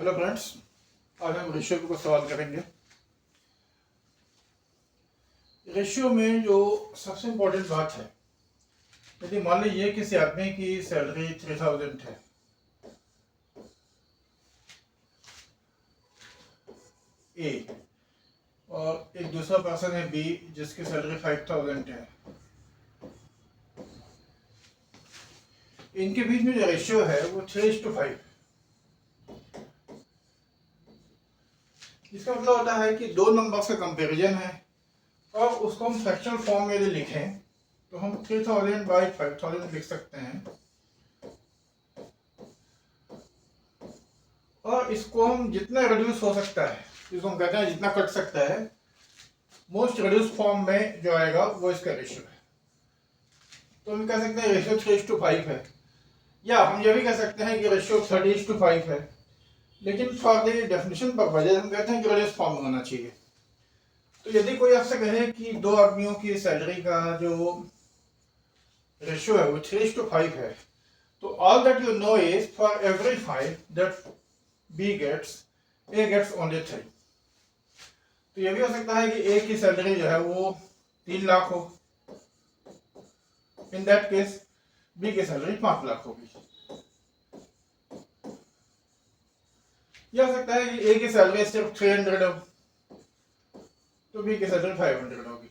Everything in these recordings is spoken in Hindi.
हेलो फ्रेंड्स, आज हम रेशियो को सवाल करेंगे। रेशियो में जो सबसे इम्पोर्टेंट बात है, यदि मान लीजिए किसी आदमी की सैलरी 3000 है ए और एक दूसरा पर्सन है बी जिसकी सैलरी 5000 है। इनके बीच में जो रेशियो है वो 3:5। इसका मतलब होता है कि दो नंबर्स का कंपैरिजन है और उसको हम फ्रैक्शनल फॉर्म में यदि लिखें तो हम 3000 बाई 5000 लिख सकते हैं और इसको हम जितना रिड्यूस हो सकता है, जिसको हम कहते हैं जितना कट सकता है, मोस्ट रिड्यूस फॉर्म में जो आएगा वो इसका रेशियो है। तो हम कह सकते हैं रेशियो 3:5 है, या हम ये भी कह सकते हैं कि रेशियो 30:5 है, लेकिन फॉर द डेफिनेशन पर्पज हम कहते हैं कि रिड्यूस फॉर्म में होना चाहिए। तो यदि कोई आपसे कहे कि दो आदमियों की सैलरी का जो रेशियो है वो 3:5 है, तो all that you know is for every 5 that B gets A gets only 3। तो ये भी हो सकता है कि ए की सैलरी जो है वो 3 लाख हो, इन दैट केस बी की सैलरी 5 लाख होगी। यह हो सकता है कि ए की सैलरी सिर्फ 300 हो तो बी की सैलरी 500 होगी।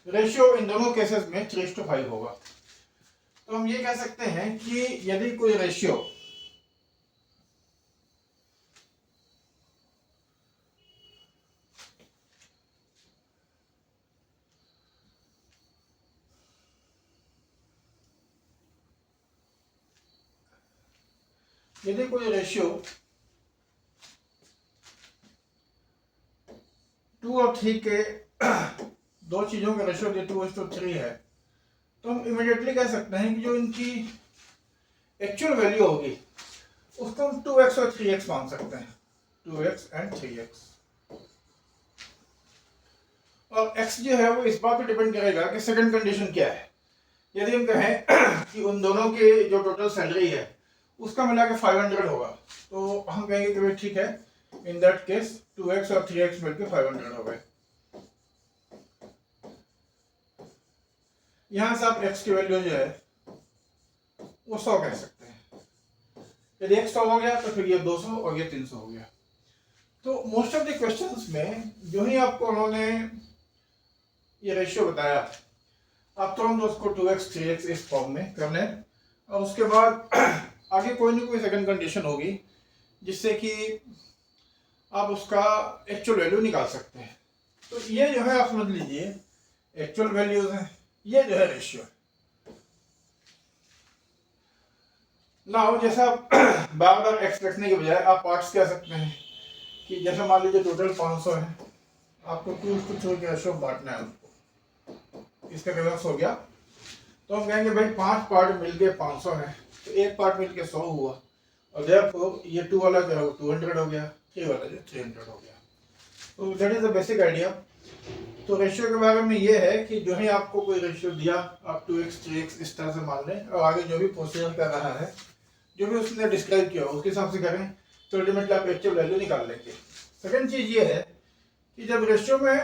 रेशियो इन दोनों केसेस में 3:5 होगा। तो हम ये कह सकते हैं कि यदि कोई रेशियो यदि कोई रेशियो 2 और 3 के दो चीजों का रेशियो 2:3 है, तो हम इमीडिएटली कह सकते हैं कि जो इनकी एक्चुअल वैल्यू होगी उसको हम 2x और 3x मान सकते हैं, 2x एंड 3x। और x जो है वो इस बात पर डिपेंड करेगा कि सेकंड कंडीशन क्या है। यदि हम कहें कि उन दोनों के जो टोटल सैलरी है उसका मिला के 500 होगा, तो हम कहेंगे कि भाई ठीक है, इन दैट केस 2x और 3x मिलकर 500 हो गए। यहां से आप x की वैल्यू जो है वो 100 कह सकते हैं। यदि x 100 हो गया तो फिर ये 200 और ये 300 हो गया। तो मोस्ट ऑफ द क्वेश्चंस में जो ही आपको उन्होंने ये रेशियो बताया, आप तुरंत उसको 2x 3x इस फॉर्म में कर लें और उसके बाद आगे कोई ना कोई सेकंड कंडीशन होगी जिससे कि आप उसका एक्चुअल वैल्यू निकाल सकते हैं। तो ये जो है आप समझ लीजिए एक्चुअल वैल्यूज हैं, ये जो है रेशियो है। नाउ जैसा आप बार बार एक्स रखने के बजाय आप पार्ट्स कह सकते हैं कि जैसे मान लीजिए टोटल 500 है, आपको 2:3 के रेशियो बांटना है उसको, इसका रिवर्स हो गया तो हम कहेंगे भाई 5 पार्ट मिलके 500 है, तो एक पार्ट मिलके 100 हुआ और देयरफॉर ये 2 वाला जो है वो 200 हो गया, 3 वाला जो 300 हो गया। तो that is the basic idea. तो रेशियो के बारे में ये है कि जो ही आपको कोई रेशियो दिया आप 2x 3x इस तरह से मान लें और आगे जो भी प्रोसीजर कर रहा है, जो भी उसने डिस्क्राइब किया उसके हिसाब से करें तो अल्टीमेटली आप एक्चुअल वैल्यू निकाल लेंगे। सेकंड चीज ये है कि जब रेशियो में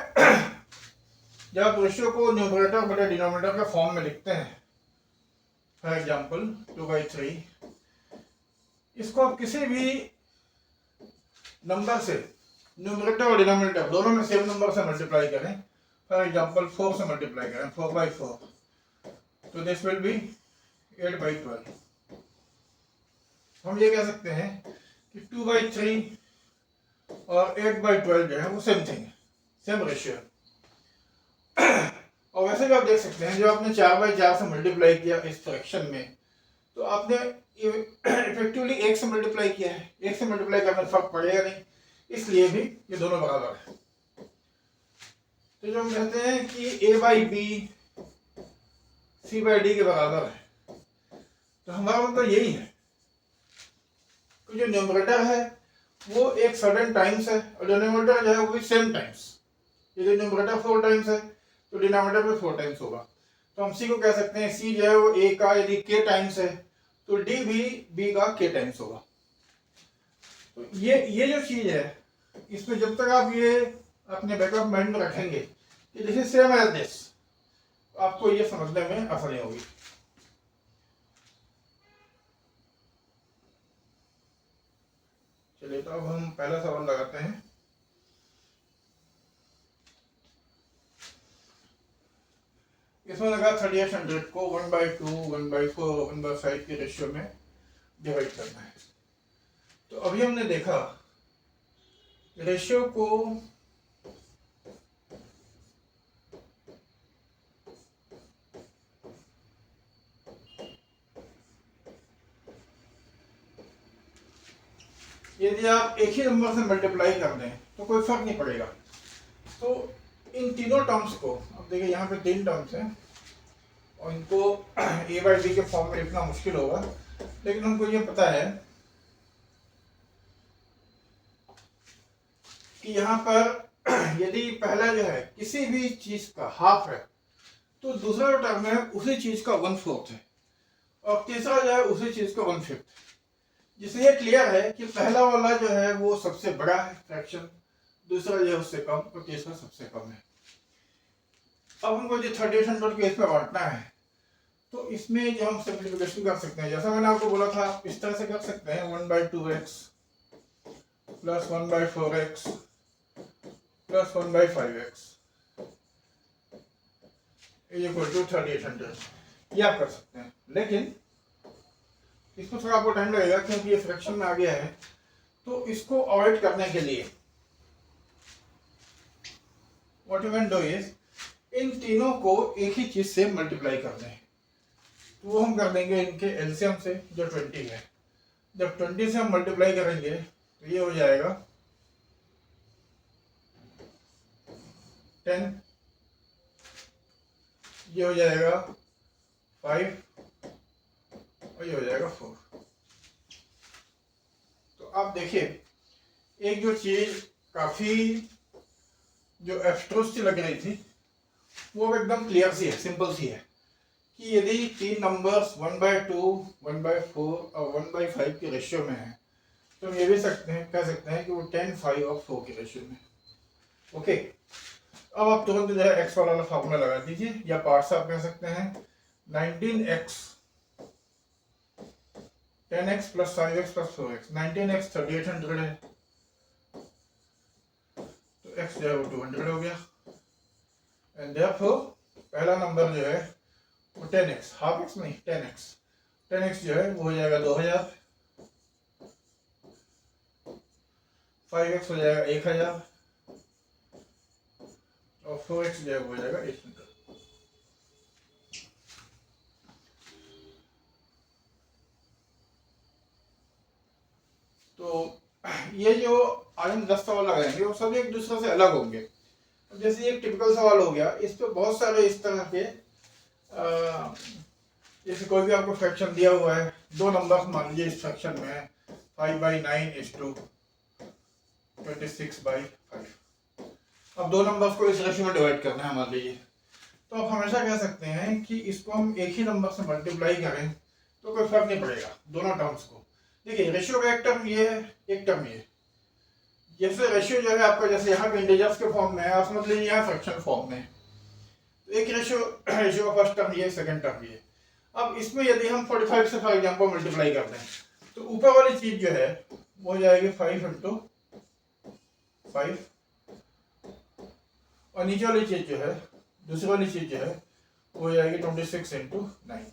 जब आप रेशियो को न्यूमरेटर बटे डिनोमिनेटर के फॉर्म में लिखते हैं, फॉर एग्जाम्पल 2/3, इसको आप किसी भी नंबर से न्यूमरेटर और डिनोमिनेटर दोनों में सेम नंबर से मल्टीप्लाई करें। फॉर एग्जाम्पल 4 से मल्टीप्लाई करें, 4/4, तो दिस विल बी 8/12। हम ये कह सकते हैं कि 2/3 और 8/12 जो है वो सेम थिंग है, सेम रेशियो है। और वैसे भी आप देख सकते हैं जो आपने 4/4 से मल्टीप्लाई किया इस फ्रैक्शन में, तो आपने इफेक्टिवली 1 से मल्टीप्लाई किया है, 1 से मल्टीप्लाई करने में फर्क पड़ेगा नहीं, इसलिए भी ये दोनों बराबर है। तो जो हम कहते हैं कि a/b c/d के बराबर है, तो हमारा मतलब यही है कि जो न्यूमरेटर है वो एक सर्टेन टाइम्स है और डिनोमिनेटर जो है वो भी सेम टाइम्स। यदि न्यूमरेटर 4 टाइम्स है तो डिनोमिनेटर भी 4 टाइम्स होगा। तो हम सी को कह सकते हैं सी जो है वो ए का यदि k टाइम्स है तो डी भी बी का k टाइम्स होगा। तो ये जो चीज है, इसमें जब तक आप ये अपने बैक ऑफ माइंड में रखेंगे कि this is same as this, आपको ये समझने में आसानी होगी। चलिए, तो अब हम पहला सवाल लगाते हैं। इसमें लगा 3800 को 1/2, 1/4, 1/5 के रेशियो में डिवाइड करना है। तो अभी हमने देखा रेशियो को यदि आप एक ही नंबर से मल्टीप्लाई कर दें तो कोई फर्क नहीं पड़ेगा। तो इन तीनों टर्म्स को, अब देखिए यहाँ पे 3 टर्म्स हैं और इनको a/b के फॉर्म में लिखना मुश्किल होगा, लेकिन हमको ये पता है कि यहाँ पर यदि पहला जो है किसी भी चीज का हाफ है तो दूसरा जो टर्म है उसी चीज का 1/4 है और तीसरा जो है उसी चीज का 1/5, जिससे ये क्लियर है कि पहला वाला जो है वो सबसे बड़ा है फ्रैक्शन, दूसरा जो है उससे कम और तीसरा सबसे कम है। अब हमको जो 3800 के इसमें बांटना है, तो इसमें जो हम सिंप्लीफिकेशन कर सकते हैं, जैसा मैंने आपको बोला था इस तरह से कर सकते हैं 1/2x plus 1/4x plus 1/5x equal to 3800, ये आप कर सकते हैं। लेकिन इसको थोड़ा आपको टाइम लगेगा क्योंकि ये फ्रैक्शन में आ गया है। तो इसको अवॉइड करने के लिए what you can do is in तीनों को एक ही चीज से मल्टीप्लाई कर दें। तो वो हम कर देंगे इनके एलसीएम से जो 20 है। जब 20 से हम मल्टीप्लाई करेंगे तो ये हो जाएगा 10, ये हो जाएगा 5 और ये हो जाएगा 4। तो आप देखिए एक जो चीज काफी जो एब्स्ट्रैक्ट सी लग रही थी वो एकदम क्लियर सी है, सिंपल सी है कि यदि 3 नंबर्स 1/2, 1/4 और 1/5 के रेशियो में है तो हम ये भी कह सकते हैं कि वो 10, 5 और 4 के रेशियो में। ओके, अब आप तुरंत जो है एक्स वाला फॉर्मूला लगा दीजिए, या पार्ट्स आप कह सकते हैं 19x 10x plus 5x plus 4x। 19x 3800 है तो x जो है वो 200 हो गया, एंड देयरफॉर पहला नंबर जो है वो 10x, हाफ x नहीं 10x जो है वो हो जाएगा 2000, 5x हो जाएगा 1000 और 4x जो है वो हो जाएगा 800। तो ये जो आज हम 10 सवाल लगाएंगे वो सब एक दूसरे से अलग होंगे। जैसे एक टिपिकल सवाल हो गया, इस पे बहुत सारे इस तरह के जैसे कोई भी आपको फ्रैक्शन दिया हुआ है, 2 नंबर मान लीजिए इस फ्रैक्शन में है 5/9 is to 26/5। अब 2 नंबर्स को इस रेशियो में डिवाइड करना है मान लीजिए, तो आप हमेशा कह सकते हैं कि इसको हम एक ही नंबर से मल्टीप्लाई करें तो कोई फर्क नहीं पड़ेगा दोनों टर्म्स को। देखिए रेशियो का एक टर्म ये है, एक टर्म ये। जैसे रेशियो जो है आपका, जैसे यहाँ पे इंटीजर्स के फॉर्म में है, आप समझ लीजिए यहाँ फ्रैक्शन फॉर्म में, तो एक रेशियो का फर्स्ट टर्म ये, सेकंड टर्म ये। अब इसमें यदि हम 45 से फॉर एग्जांपल मल्टीप्लाई करते हैं तो ऊपर वाली चीज जो है वो हो जाएगी 5 × 5 और नीचे वाली चीज जो है, दूसरी वाली चीज जो है वो हो जाएगी 26 × 9।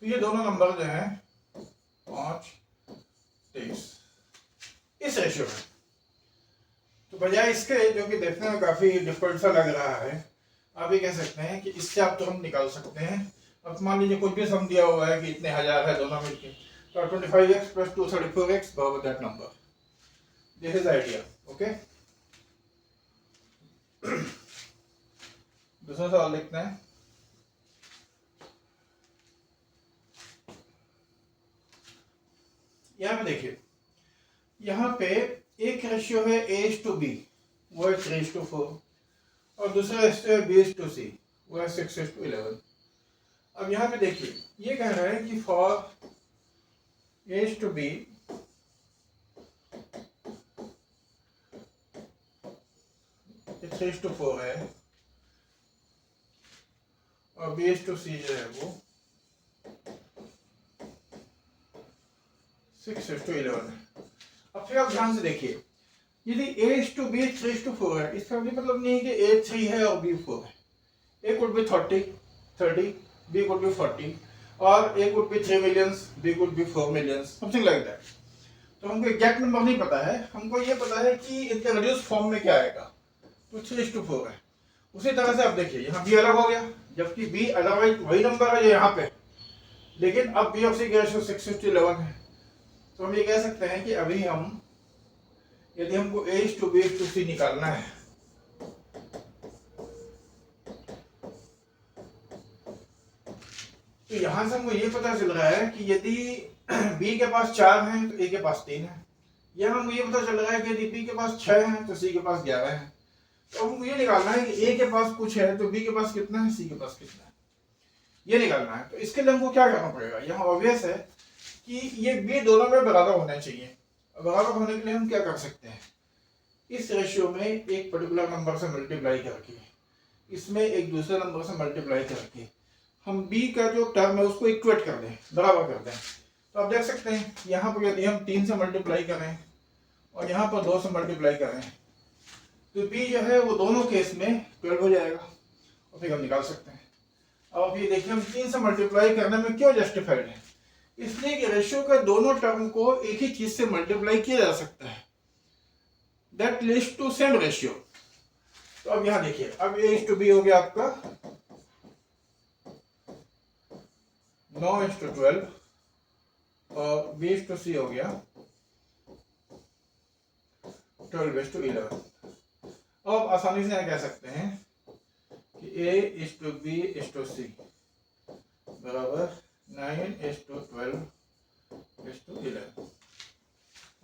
तो ये दोनों नंबर जो हैं 5, 23 इस रेशियो में। तो बजाय इसके जो कि देखने में काफी डिफिकल्ट सा लग रहा है, आप ये कह सकते हैं कि इससे आप तुरंत निकाल सकते हैं। अब मान लीजिए कुछ भी सम दिया हुआ है कि इतने हजार है दोनों मिलके, तो 25x + 234x बराबर that number. This is idea. Okay, दूसरा सवाल लिखते हैं। यहाँ पे देखिए, यहाँ पे एक रेशियो है A/B, वो है 3:4 और दूसरा रेशियो है B/C, वो है 6:11। अब यहाँ पे देखिए ये कह रहा है कि फॉर A/B 3:4 है और B/C जो है वो 6:11 है। अब फिर आप ध्यान से देखिए, यदि A/B 3:4 है, इसका भी मतलब नहीं है कि A 3 है और B 4 है। A could be 30, B could be 40, और A could be 3 millions, B could be 4 millions, something like that. तो हमको एग्जैक्ट नंबर नहीं पता है, हमको ये पता है कि इनके रिड्यूस फॉर्म में क्या आएगा, तो 3:4 है। उसी तरह से आप देखिए यहाँ B अलग हो गया, जबकि B अदरवाइज वही नंबर है जो यहाँ पे, लेकिन अब B ऑफ C की रेशियो 6:11 है। तो हम ये कह सकते हैं कि अभी हम, यदि हमको A/B/C निकालना है, तो यहां से हमको ये पता चल रहा है कि यदि B के पास 4 है तो A के पास 3 है। यहां हमको ये पता चल रहा है कि यदि B के पास 6 है तो C के पास 11 है। तो हमको ये निकालना है कि A के पास कुछ है तो B के पास कितना है, C के पास कितना है, ये निकालना है। तो इसके लिए हमको क्या करना पड़ेगा, यहाँ ऑब्वियस है कि ये B दोनों में बराबर होना चाहिए। बराबर होने के लिए हम क्या कर सकते हैं, इस रेशियो में एक पर्टिकुलर नंबर से मल्टीप्लाई करके, इसमें एक दूसरे नंबर से मल्टीप्लाई करके हम B का जो टर्म है उसको इक्वेट कर दें, बराबर कर दें। तो आप देख सकते हैं यहाँ पर यदि हम 3 से मल्टीप्लाई करें और यहाँ पर 2 से मल्टीप्लाई करें तो B जो है वो दोनों केस में 12 हो जाएगा और फिर हम निकाल सकते हैं। अब ये देखिए हम 3 से मल्टीप्लाई करने में क्यों जस्टिफाइड है, इसलिए कि रेशियो के दोनों टर्म को एक ही चीज से मल्टीप्लाई किया जा सकता है, that leads to same ratio. तो अब यहाँ देखिए, अब A/B हो गया आपका 9:12 और B/C हो गया 12:11। अब आसानी से कह सकते हैं कि A/B/C बराबर 9:12:11।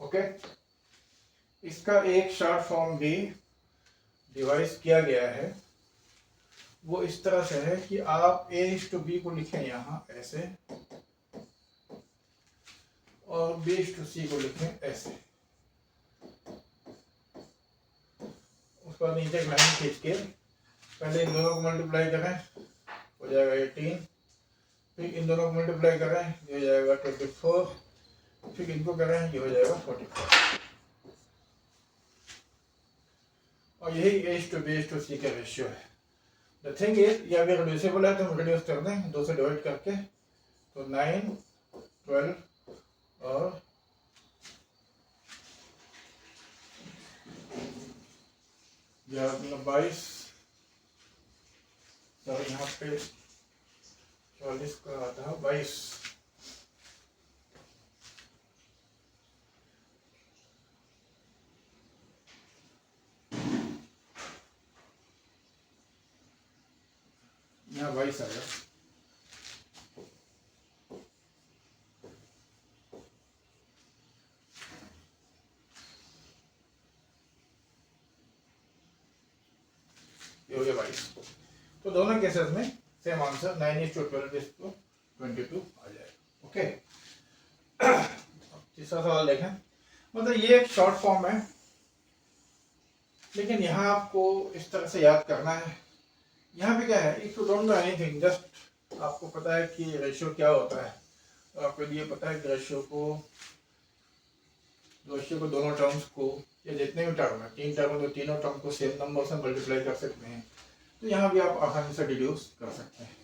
ओके, इसका एक शॉर्ट फॉर्म भी डिवाइस किया गया है, वो इस तरह से है कि आप A/B को लिखें यहाँ ऐसे और B/C को लिखें ऐसे, उसके बाद नीचे एक लाइन खींच के पहले इन दोनों को मल्टीप्लाई करें, हो जाएगा 18, फिर इन दोनों को मल्टीप्लाई करें, ये हो जाएगा 24, फिर इनको करें, ये हो जाएगा 44। और यही A/B/C का रेशियो है। द थिंग इज, ये अभी रिड्यूसिबल है तो हम रिड्यूस कर दें 2 से डिवाइड करके, तो 9, 12 और 22, सर यहाँ पे 40 का आता है 22, यहाँ 22 आएगा। ये हो गया 22। तो दोनों केसेस में सेम आंसर 9:12:22 आ जाएगा। ओके, तीसरा सवाल देखें, मतलब ये एक शॉर्ट फॉर्म है, लेकिन यहाँ आपको इस तरह से याद करना है। यहाँ पे क्या है, if you don't know anything, just आपको पता है कि रेशियो क्या होता है, तो आपको ये पता है कि रेशियो को दोनों टर्म्स को, या जितने भी टर्म है, 3 टर्म है तो तीनों टर्म को सेम नंबर से मल्टीप्लाई कर सकते हैं। तो यहाँ भी आप आसानी से डिड्यूस कर सकते हैं।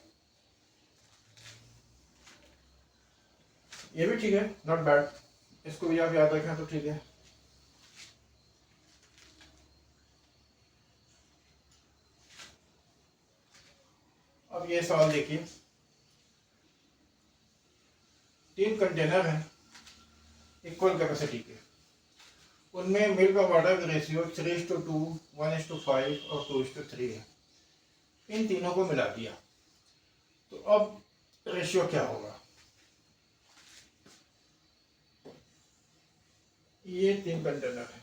ये भी ठीक है, नॉट बैड, इसको भी आप याद रखें तो ठीक है। अब ये सवाल देखिए, 3 कंटेनर हैं इक्वल कैपेसिटी के, उनमें मिल्क और वाटर का रेशियो 3:2, 1:5 और 2:3 है। इन तीनों को मिला दिया तो अब रेशियो क्या होगा, ये 3 कंटेनर है,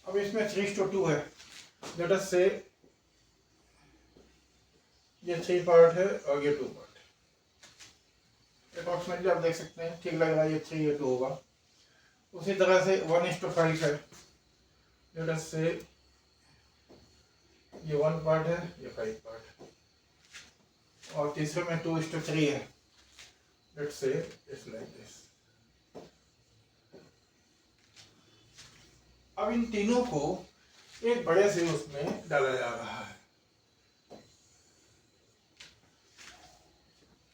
अब इसमें 3:2 है लेट अस से ये 3 पार्ट है और ये 2 पार्ट। अप्रॉक्सीमेटली आप देख सकते हैं, ठीक लग रहा है, ये 3 ये 2 होगा। उसी तरह से 1:5 है। लेट अस से ये 1 पार्ट है, ये 5 पार्ट है, और तीसरे में 2:3 है। Let's say it's like this. अब इन तीनों को एक बड़े से उसमें डाला जा रहा है।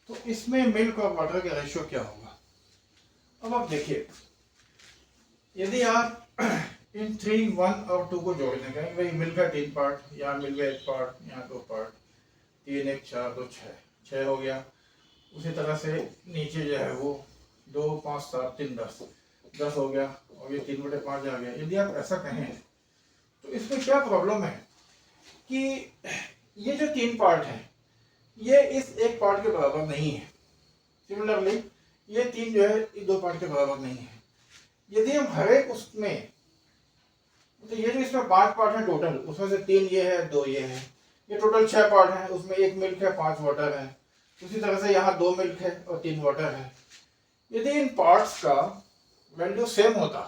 तो इसमें मिल्क और वाटर का रेशियो क्या होगा? अब आप देखिए, यदि आप इन 3, 1 और 2 को जोड़ने कहें, भाई मिल्क का 3 पार्ट, यहाँ मिल्क का 1 पार्ट, यहाँ 2 पार्ट, 3, 1, 4, 2, 6 हो गया। उसी तरह से नीचे जो है वो 2, 5, 7, 3, 10 हो गया, और ये 3/5 आ गया। यदि आप ऐसा कहें तो इसमें क्या प्रॉब्लम है कि ये जो 3 पार्ट है ये इस 1 पार्ट के बराबर नहीं है। सिमिलरली ये 3 जो है ये 2 पार्ट के बराबर नहीं है। यदि हम हर एक उसमें, तो ये जो इसमें 5 पार्ट है टोटल, उसमें से 3 ये है, 2 ये है, ये टोटल 6 पार्ट है, उसमें 1 मिल्क है, 5 वाटर है। उसी तरह से यहाँ 2 मिल्क है और 3 वाटर है। यदि इन पार्ट्स का वैल्यू सेम होता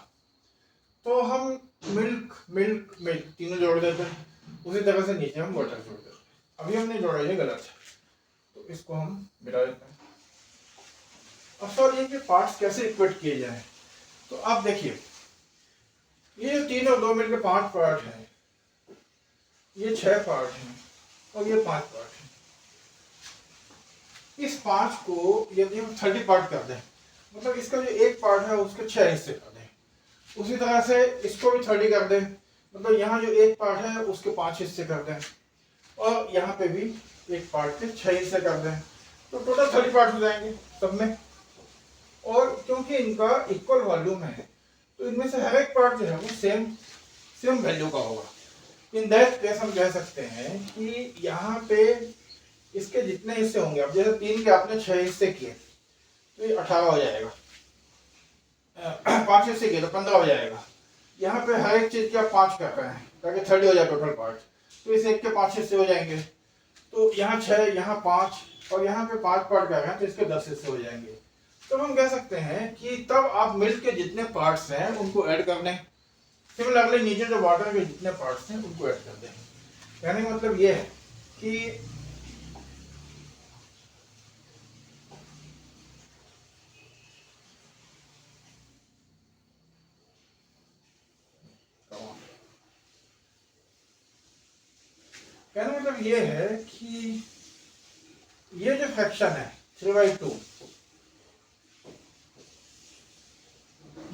तो हम मिल्क मिल्क मिल्क तीनों जोड़ देते हैं, उसी तरह से नीचे हम वाटर जोड़ देते हैं। अभी हमने जोड़ा, ये गलत है, तो इसको हम मिटा देते हैं। अब सवाल ये कि पार्ट्स कैसे इक्वेट किए जाएं। तो आप देखिए, ये 3 और 2 मिलकर 5 पार्ट है, ये 6 पार्ट हैं और ये 5 पार्ट है। इस 5 को यदि हम 30 पार्ट कर दें, मतलब इसका जो 1 पार्ट है उसके 6 हिस्से कर दें, उसी तरह से इसको भी 30 कर दें, मतलब यहाँ जो 1 पार्ट है उसके 5 हिस्से कर दें, और यहाँ पे भी 1 पार्ट के 6 हिस्से कर दें, तो टोटल 30 पार्ट हो जाएंगे सब में। और क्योंकि इनका इक्वल वॉल्यूम है तो इनमें से हर एक पार्ट जो है वो सेम वैल्यू का होगा। इन दैट केस हम कह सकते हैं कि यहाँ पे इसके जितने हिस्से होंगे, अब जैसे 3 के आपने 6 हिस्से किए तो ये 18 हो जाएगा, 5 हिस्से किए तो 15 हो जाएगा। यहाँ पे हर एक चीज के आप 5 कर रहे हैं ताकि 30 हो जाए टोटल पार्ट, तो इस एक के 5 हिस्से हो जाएंगे। तो यहाँ 6, यहाँ 5 और यहाँ पे 5 पार्ट कर रहे हैं तो इसके 10 हिस्से हो जाएंगे। तो हम कह सकते हैं कि तब आप मिल्क के जितने पार्ट्स हैं उनको ऐड कर दें, सिमिलरली नीचे जो वाटर के जितने पार्ट्स हैं उनको ऐड कर दें। कहने का मतलब ये है कि कहने मतलब ये है कि ये जो फ्रैक्शन है 3/2,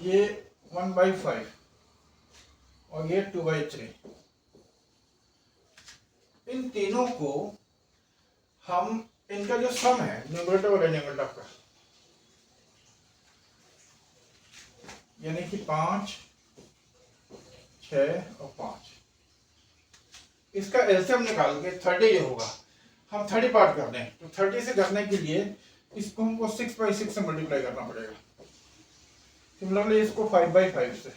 ये 1/5 और ये 2/3, इन तीनों को हम, इनका जो सम है न्यूमरेटर और डिनोमिनेटर का, यानी कि 5, 6 और 5, इसका एलसीएम निकाल के 30 जो होगा, हम 30 पार्ट कर दें, तो 30 से करने के लिए इसको हमको 6/6 से मल्टीप्लाई करना पड़ेगा। सिमिलरली इसको 5/5 से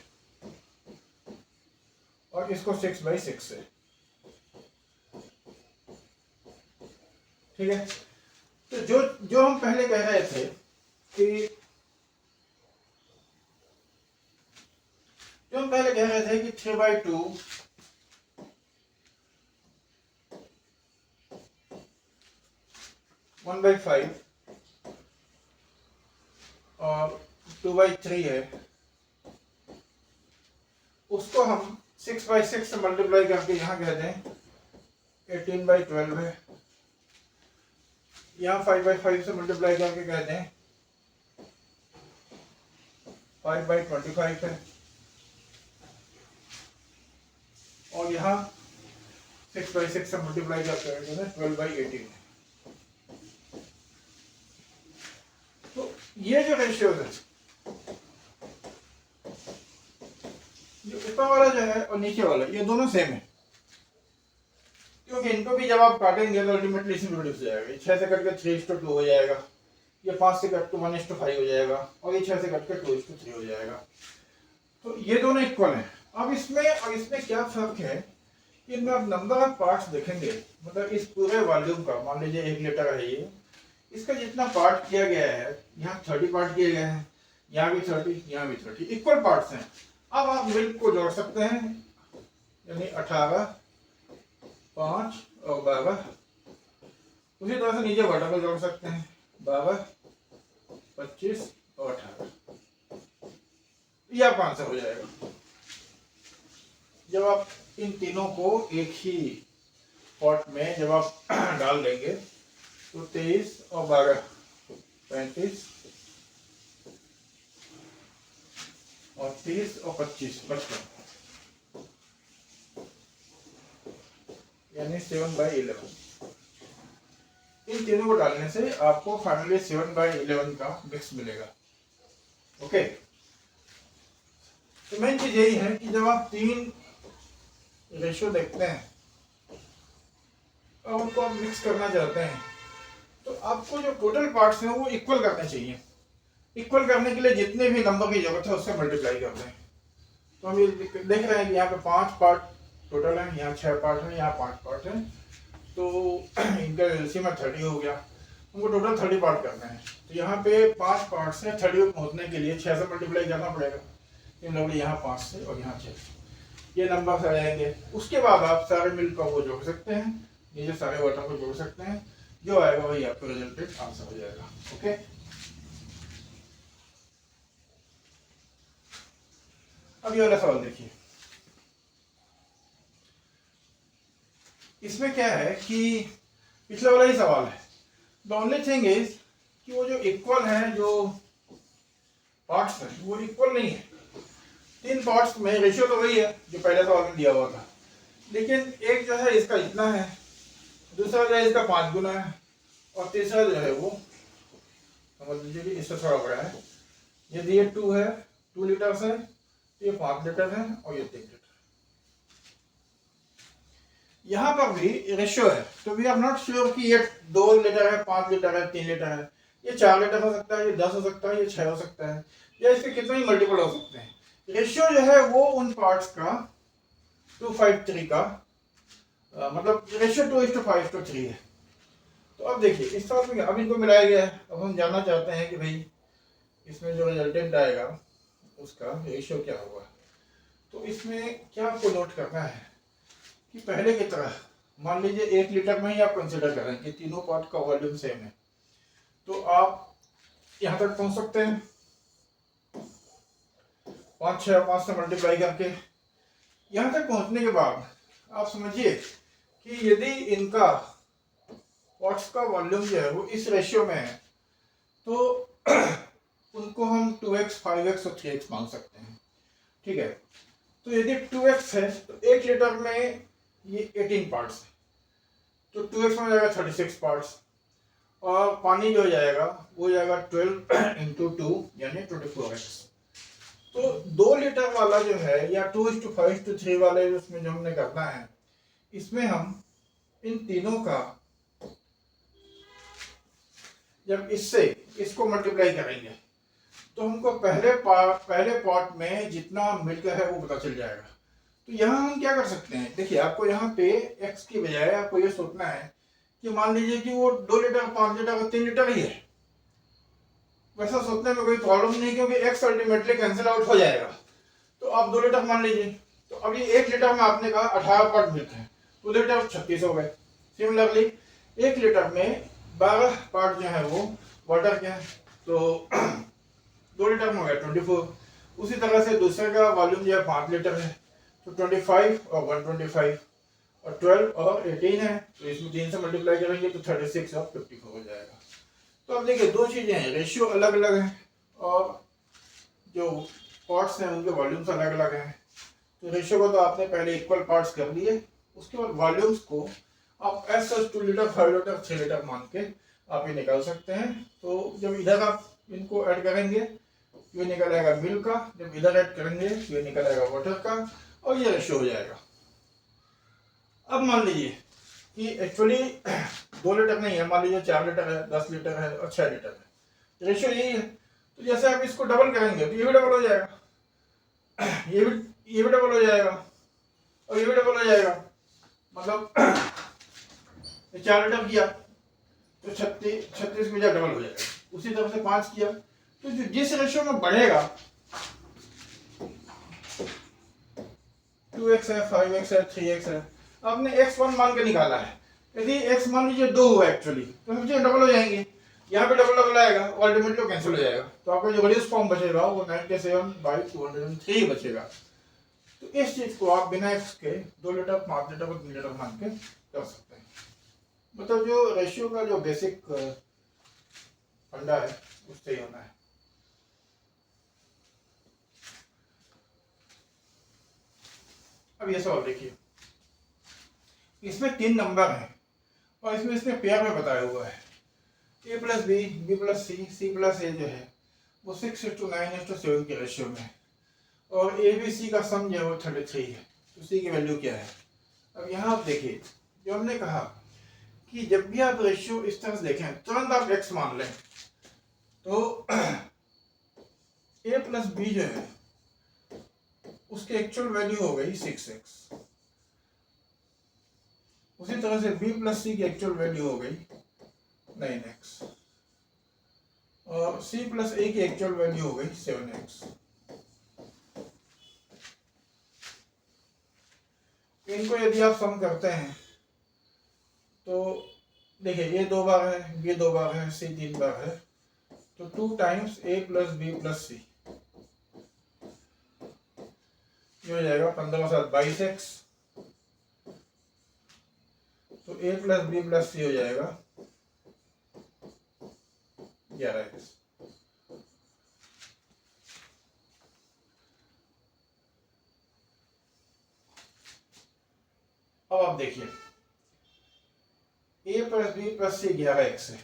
और इसको 6/6 से। ठीक है, तो जो हम पहले कह रहे थे कि 3/2 1/5 और 2/3 है, उसको हम 6/6 से मल्टीप्लाई करके यहाँ कह दें 18/12 है, यहाँ 5/5 से मल्टीप्लाई करके कह दें 5/25 है, और यहाँ 6/6 से मल्टीप्लाई करके कह दें 12/18 है। तो ये जो रेशियोज है, ये ऊपर वाला जो है और नीचे वाला, ये दोनों सेम है, क्योंकि इनको भी जब आप काटेंगे तो अल्टीमेटली इसमें रिड्यूस हो जाएगा। 6 से कट के 3:2 हो जाएगा, ये 5 से कट के 1:5 हो जाएगा, और ये 6 से कट के 2:3 हो जाएगा। तो ये दोनों इक्वल हैं। अब इसमें और इसमें क्या फर्क है इनमें आप नंबर ऑफ पार्ट्स देखेंगे, मतलब इस पूरे वॉल्यूम का, मान लीजिए 1 लीटर है ये, इसका जितना पार्ट किया गया है, यहाँ 30 पार्ट किए गए हैं, यहाँ भी 30, यहाँ भी 30, इक्वल पार्ट्स हैं। अब आप मिल्क को जोड़ सकते हैं, यानी 18, 5 और 12। उसी तरह से नीचे वाटर को जोड़ सकते हैं, 12, 25 और 18। यह आपका आंसर हो जाएगा। जब आप इन तीनों को एक ही पॉट में जब आप डाल देंगे तो 23 और 12, 35 और 30 और 25, 55, यानी 7/11। इन तीनों को डालने से आपको फाइनली 7/11 का मिक्स मिलेगा। ओके, तो मेन चीज यही है कि जब आप 3 रेशियो देखते हैं और उनको आप मिक्स करना चाहते हैं, तो आपको जो टोटल पार्ट्स हैं वो इक्वल करने चाहिए। इक्वल करने के लिए जितने भी नंबर की जरूरत है उससे मल्टीप्लाई कर दें। तो हम ये देख रहे हैं कि यहाँ पे 5 पार्ट टोटल है, यहाँ 6 पार्ट है, यहाँ 5 पार्ट है, तो इनका एलसीएम 30 हो गया। हमको टोटल 30 पार्ट करना है, तो यहाँ पे 5 पार्ट से 30 पहुँचने के लिए 6 से मल्टीप्लाई करना पड़ेगा। इन यहाँ 5 से और यहाँ 6, ये नंबर आ जाएंगे। उसके बाद आप सारे मिल्क का वो जोड़ सकते हैं, नीचे सारे वाटर को जोड़ सकते हैं, जो आएगा वही आपका रिजल्टेड आंसर हो जाएगा। ओके, अब ये वाला सवाल देखिए। इसमें क्या है कि पिछला वाला ही सवाल है। द ओनली थिंग इज कि वो जो इक्वल है, जो पार्ट्स है वो इक्वल नहीं है। 3 पार्ट्स में रेशियो तो वही है जो पहले सवाल में दिया हुआ था, लेकिन एक जो है इसका इतना है, दूसरा जो है इसका 5 गुना है, और तीसरा जो है वो समझ लीजिए कि इससे थोड़ा बड़ा है। यदि ये 2 है, 2 लीटर है, ये 5 लीटर है और ये 3 लीटर। यहाँ पर भी रेशियो है, तो वी आर नॉट श्योर कि ये 2 लीटर है, 5 लीटर है, 3 लीटर है। ये 4 लीटर हो सकता है, ये 10 हो सकता है, ये 6 हो सकता है, या इसके कितने ही मल्टीपल हो सकते हैं। रेशियो जो है वो उन पार्ट्स का 2:5:3 का मतलब रेशियो 2:5:3 है। तो अब देखिए इस तरह में अब इनको मिलाया गया है। अब हम जानना चाहते हैं कि भाई इसमें जो रिजल्टेंट आएगा उसका रेशियो क्या होगा। तो इसमें क्या आपको नोट करना है कि पहले की तरह मान लीजिए 1 लीटर में ही आप कंसिडर करें कि तीनों पार्ट का वॉल्यूम सेम है, तो आप यहाँ तक पहुँच सकते हैं 5, 6 और 5 से मल्टीप्लाई करके। यहाँ तक पहुँचने के बाद आप समझिए कि यदि इनका पॉट्स का वॉल्यूम जो है वो इस रेशियो में है, तो उनको हम 2x, 5x और 3x मान सकते हैं। ठीक है, तो यदि 2x है तो 1 लीटर में ये 18 पार्ट्स है, तो 2x में हो जाएगा 36 पार्ट्स, और पानी जो हो जाएगा वो जाएगा 12 × 2 यानी 24x। तो 2 लीटर वाला जो है या 2:5:3 वाले उसमें जो हमने करना है, इसमें हम इन तीनों का जब इससे इसको मल्टीप्लाई करेंगे तो हमको पहले पॉट में जितना मिल्क है वो पता चल जाएगा। तो यहाँ हम क्या कर सकते हैं, देखिए आपको यहाँ पे x की बजाय आपको ये सोचना है कि मान लीजिए कि वो 2 लीटर, 5 लीटर और 3 लीटर ही है। वैसा सोचने में कोई प्रॉब्लम नहीं, क्योंकि x अल्टीमेटली कैंसिल आउट हो जाएगा। तो आप 2 लीटर मान लीजिए, तो अभी 1 लीटर में आपने कहा 18 पार्ट मिल्क है, 2 लीटर 36 हो गए। सिमिलरली 1 लीटर में 12 पार्ट जो है वो वाटर के हैं, तो 2 लीटर में हो गया 24। उसी तरह से दूसरे का वॉल्यूम जो है 5 लीटर है, तो 25 और 125 और 12 और 18 है, तो इसमें 3 से मल्टीप्लाई करेंगे तो 36 और 54 हो जाएगा। तो अब देखिए 2 चीज़ें हैं, रेशियो अलग अलग है और जो पार्ट्स हैं उनके वॉल्यूम्स अलग अलग हैं। तो रेशियो को तो आपने पहले इक्वल पार्ट्स कर लिए, उसके बाद वॉल्यूम्स को आप ऐसा 2 लीटर, 5 लीटर, 6 लीटर मान के आप ये निकाल सकते हैं। तो जब इधर आप इनको ऐड करेंगे ये निकल आएगा मिल्क का, जब इधर ऐड करेंगे ये निकल आएगा वाटर का, और ये रेशियो हो जाएगा। अब मान लीजिए कि एक्चुअली 2 लीटर नहीं है, मान लीजिए 4 लीटर है, 10 लीटर है और 6 लीटर है, रेशियो यही है। तो जैसे आप इसको डबल करेंगे तो ये भी डबल हो जाएगा, ये भी डबल हो जाएगा और ये भी डबल हो जाएगा। मतलब 4 लीटर किया तो 36 की बजाय डबल हो जाएगा। उसी तरह से 5 किया तो जो जिस रेशियो में बढ़ेगा 2x है, 5x है, 3x है, आपने x1 मान के निकाला है। यदि x मान लीजिए 2 हुआ एक्चुअली तो सब चीजें डबल हो जाएंगी, यहाँ पे डबल डबल आएगा, अल्टीमेटली कैंसिल हो जाएगा, तो आपका जो रिड्यूस फॉर्म बचेगा वो 97/203 बचेगा। तो इस चीज को आप बिना x के 2 लीटर, 5 लीटर और 3 लीटर मान के कर सकते हैं। मतलब जो रेशियो का जो बेसिक फंडा है उससे ही होना है। अब ये सवाल देखिए, इसमें 3 नंबर हैं और इसमें इसने पेयर में बताया हुआ है a plus B, B plus C, C plus A जो है वो 6:9:7 के रेशियो में है और ए बी सी का सम जो है वो 33 है। तो सी की वैल्यू क्या है? अब यहाँ आप देखिए, जो हमने कहा कि जब भी आप रेशियो इस तरह से देखें तुरंत आप x मान लें तो a प्लस बी जो है उसकी एक्चुअल वैल्यू हो गई 6x। उसी तरह से b प्लस सी की एक्चुअल वैल्यू हो गई 9x और c प्लस a की एक्चुअल वैल्यू हो गई 7x। इनको यदि आप सम करते हैं तो देखिए ये 2 बार है, ये 2 बार है, c 3 बार है, तो 2 times a plus B plus C ये हो जाएगा 15×7=22x। तो a plus B plus C हो जाएगा 11x। अब आप देखिए a plus B plus C 11x है,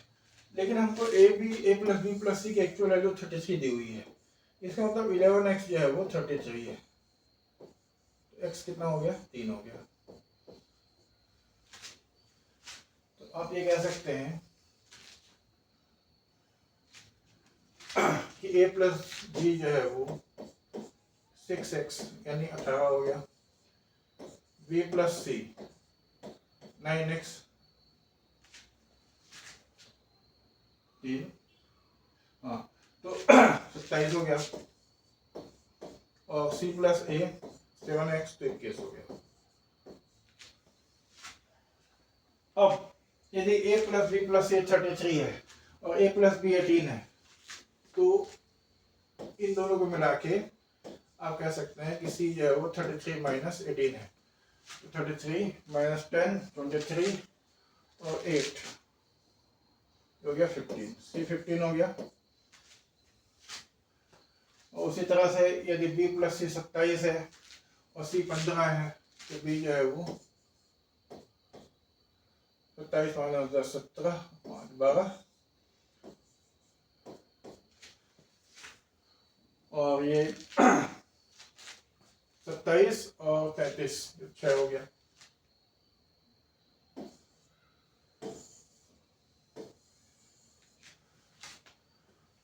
लेकिन हमको a plus B plus C की एक्चुअल वैल्यू 33 दी हुई है। इसका मतलब 11x जो है वो 33 है। तो x कितना हो गया? 3 हो गया। तो आप ये कह सकते हैं कि a प्लस बी जो है वो 6x यानी 18 हो गया, b प्लस सी 9x 3, हाँ तो 27 हो गया और c प्लस a 7x तो 21 हो गया। अब यदि a प्लस बी प्लस सी 33 है और a प्लस बी 18 है तो इन दोनों को मिला के आप कह सकते हैं कि c जो है वो 33 माइनस 18 है। तो 33 माइनस 10 23 और 8 हो गया 15, c 15 हो गया। और उसी तरह से यदि b प्लस सी 27 है और c 15 है तो b जो है वो 27 माइनस 10 17 12 और ये 27 और 33 6 हो गया।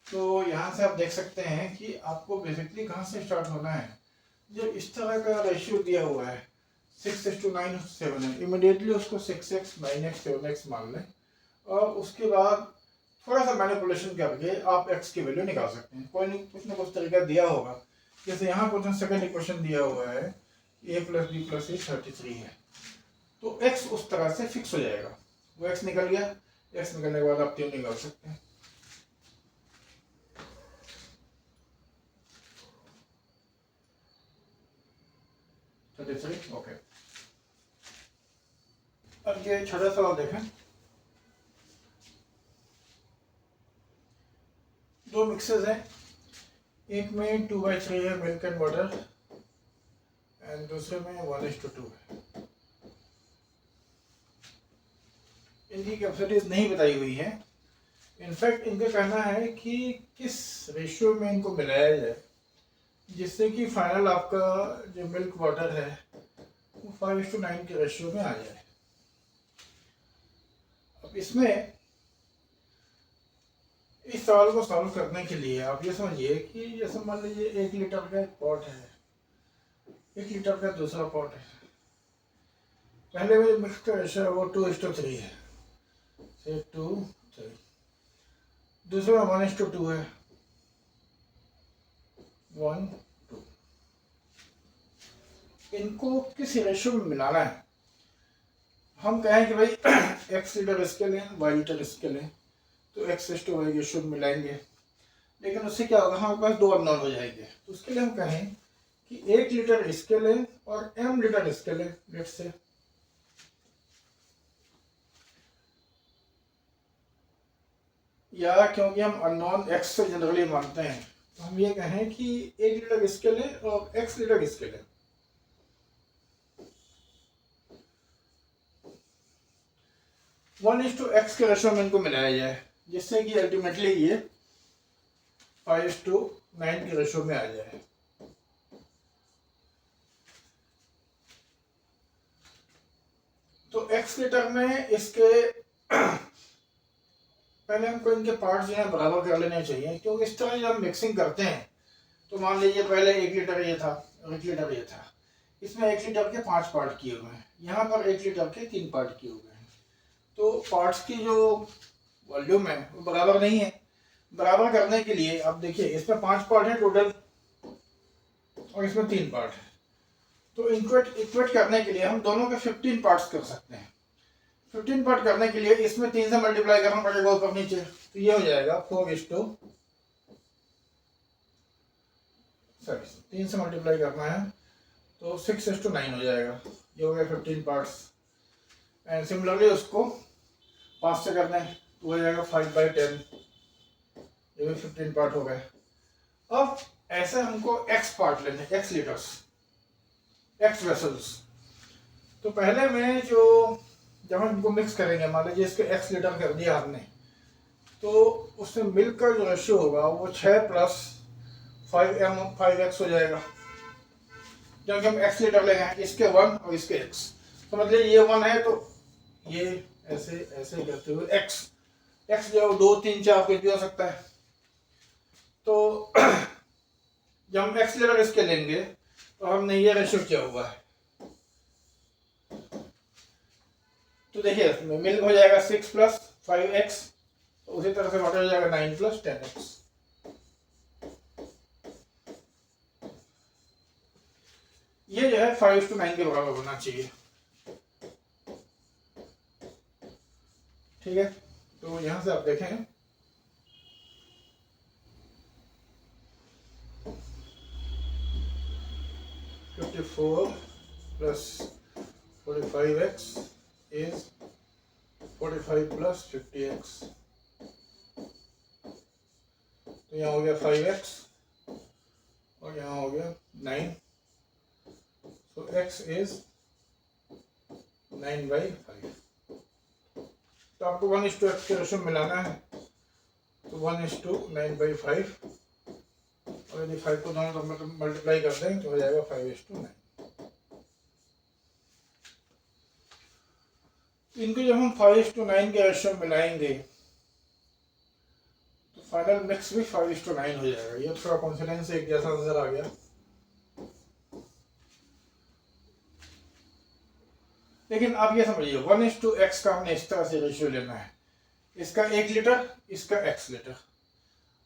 तो यहाँ से आप देख सकते हैं कि आपको बेसिकली कहाँ से स्टार्ट होना है। जब इस तरह का रेशियो दिया हुआ है 6:9:7 है, इमीडिएटली उसको 6x 9x 7x मान लें और उसके बाद थोड़ा सा मैनिपुलेशन करके आप x की वैल्यू निकाल सकते हैं। कोई नहीं, कुछ ना कुछ तरीका दिया होगा। जैसे यहाँ क्वेश्चन सेकंड इक्वेशन दिया हुआ है a प्लस बी प्लस सी 33 है, तो x उस तरह से फिक्स हो जाएगा। वो x निकल गया, x निकलने के बाद आप 3 निकाल सकते हैं। ओके, अब ये छोटा सवाल देखें। 2 मिक्सेस हैं, एक में 2/3 है मिल्क एंड वाटर एंड दूसरे में 1:2 है। इनकी कैपेसिटीज नहीं बताई हुई है। इनफैक्ट इनका कहना है कि किस रेशियो में इनको मिलाया जाए जिससे कि फाइनल आपका जो मिल्क वाटर है वो 5:9 के रेशियो में आ जाए। अब इसमें इस सवाल को सॉल्व करने के लिए आप ये समझिए कि जैसे मान लीजिए 1 लीटर का एक पॉट है, 1 लीटर का दूसरा पॉट है, पहले में जो मिक्स का रेशो है वो 2:3 है, से 2:3। दूसरे में 1:2 है, 1:2। इनको किस रेशो में मिलाना है? हम कहें कि भाई x लीटर इसके लें, y लीटर इसके लें, तो x/y रेशो में मिलाएंगे, लेकिन उससे क्या होगा, हमारे पास दो अननोन हो जाएंगे। तो उसके लिए हम कहें कि 1 लीटर इसके लें और m लीटर इसके लें, लेट से। या क्योंकि हम अननोन x से जनरली मानते हैं, तो हम ये कहें कि 1 लीटर इसके लें और x लीटर इसके लें। 1:x के रेशो में इनको मिलाया जाए, जिससे कि अल्टीमेटली ये 5:9 के रेशो में आ जाए। तो x लीटर में इसके पहले हमको इनके पार्ट्स जो है बराबर कर लेने चाहिए, क्योंकि इस तरह जब हम मिक्सिंग करते हैं तो मान लीजिए पहले 1 लीटर ये था और 1 लीटर ये था, इसमें 1 लीटर के 5 पार्ट किए हुए हैं, यहाँ पर 1 लीटर के 3 पार्ट किए हुए हैं। तो पार्ट्स की जो वॉल्यूम है वो बराबर नहीं है। बराबर करने के लिए अब देखिए, इसमें 5 पार्ट है टोटल और इसमें 3 पार्ट है, तो इक्वेट करने के लिए हम दोनों के 15 पार्ट्स कर सकते हैं। 15 पार्ट करने के लिए इसमें 3 से मल्टीप्लाई करना पड़ेगा ऊपर नीचे, तो ये हो जाएगा 3 से मल्टीप्लाई करना है तो 6:9 हो जाएगा। ये हो गया 15 पार्ट्स। एंड सिमिलरली उसको 5 से करना है तो हो जाएगा 5/10, ये भी 15 पार्ट हो गए। अब ऐसे हमको x पार्ट लेने, x लीटर्स, x वेसल्स। तो पहले में जो जब हम इनको मिक्स करेंगे, मान लीजिए इसके x लीटर कर दिया हमने, तो उसमें मिल्क का जो रेशियो होगा वो 6 + 5x हो जाएगा। जब हम x लीटर लेंगे, इसके 1 और इसके x, तो मतलब ये 1 है तो ये ऐसे ऐसे करते हुए x जो 2, 3, 4 कुछ भी हो सकता है। तो जब हम x लीटर इसके लेंगे तो हमने ये रेशियो किया हुआ है, तो देखिए इसमें मिल्क हो जाएगा 6 + 5x, तो उसी तरह से वाटर हो जाएगा 9 + 10x। ये जो है 5:9 के बराबर होना चाहिए, ठीक है। तो यहां से आप देखें, (54 + 45x is 45 + 50x। तो यहाँ हो गया 5x और यहाँ हो गया 9, तो x is 9/5। तो आपको 1:x के रेशो मिलाना है, तो 1:9/5, और यदि 5 को दोनों तरफ मल्टीप्लाई कर दें तो हो जाएगा 5:9। इनको जब हम 5:9 के रेशो मिलाएंगे तो फाइनल मिक्स भी 5:9 हो जाएगा। ये थोड़ा कॉन्फिडेंस एक जैसा नजर आ गया, लेकिन आप ये समझिए 1:x का हमने इस तरह से रेशियो लेना है, इसका 1 लीटर, इसका x लीटर,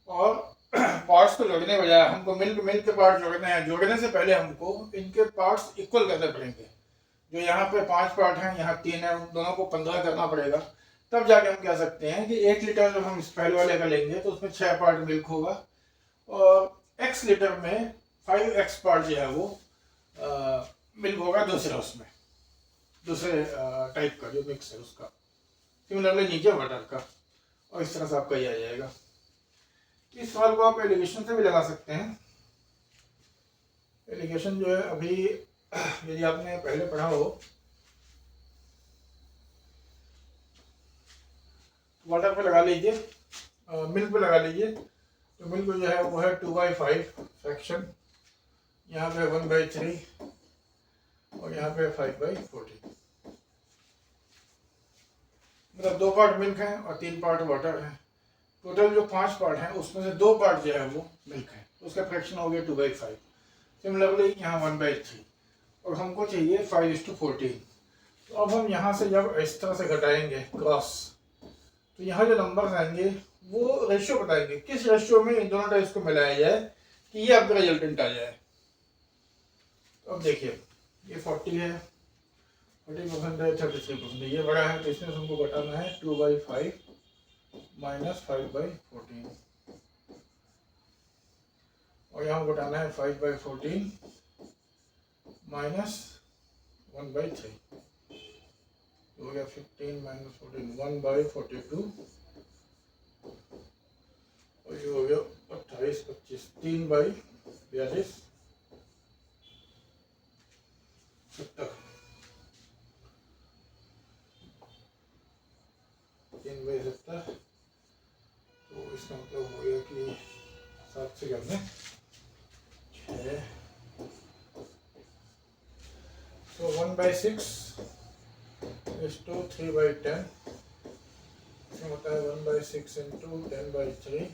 और पार्ट्स को जोड़ने के बजाय हमको मिल्क के पार्ट जोड़ने हैं। जोड़ने से पहले हमको इनके पार्ट्स इक्वल करने पड़ेंगे। जो यहाँ पे 5 पार्ट हैं, यहाँ 3 है, उन दोनों को 15 करना पड़ेगा, तब जाके हम कह सकते हैं कि 1 लीटर जब हम इस पहले वाले का लेंगे तो उसमें 6 पार्ट मिल्क होगा, और x लीटर में 5x पार्ट जो है वो मिल्क होगा दूसरे टाइप का जो मिक्स है उसका। सिमिलरली नीचे वाटर का, और इस तरह से आपका ये आ जाएगा। इस सवाल को आप एलिगेशन से भी लगा सकते हैं। एलिगेशन जो है अभी यदि आपने पहले पढ़ा हो, वाटर पे लगा लीजिए, मिल्क पे लगा लीजिए, तो मिल्क जो है वो है 2/5 फ्रैक्शन, यहाँ पे 1/3 और यहाँ पे 5/14। मतलब 2 पार्ट मिल्क है और 3 पार्ट वाटर है। टोटल जो 5 पार्ट हैं उसमें से 2 पार्ट जो है वो मिल्क है, तो उसका फ्रैक्शन हो गया 2/5। सिमिलरली यहाँ 1/3, और हमको चाहिए 5:14। तो अब हम यहाँ से जब इस तरह से घटाएंगे क्रॉस, तो यहाँ जो नंबर आएंगे वो रेशियो बताएंगे किस रेशियो में इन दोनों टाइप्स को मिलाया जाए कि ये आपका रिजल्टेंट आ जाए। तो अब देखिए ये 40 है, 40% है, 33% है, ये बड़ा है तो इसमें हमको घटाना है 2/5 माइनस 5/14, और यहाँ घटाना है 5/14 माइनस 1/3, हो गया 15 माइनस 14 1/42, और ये हो गया 28 25 3/42 70, 3/70, तो इसका मतलब हो गया कि 7 से करने 6, तो 1/6 is to 3/10, इसमें होता है 1/6 into 10/3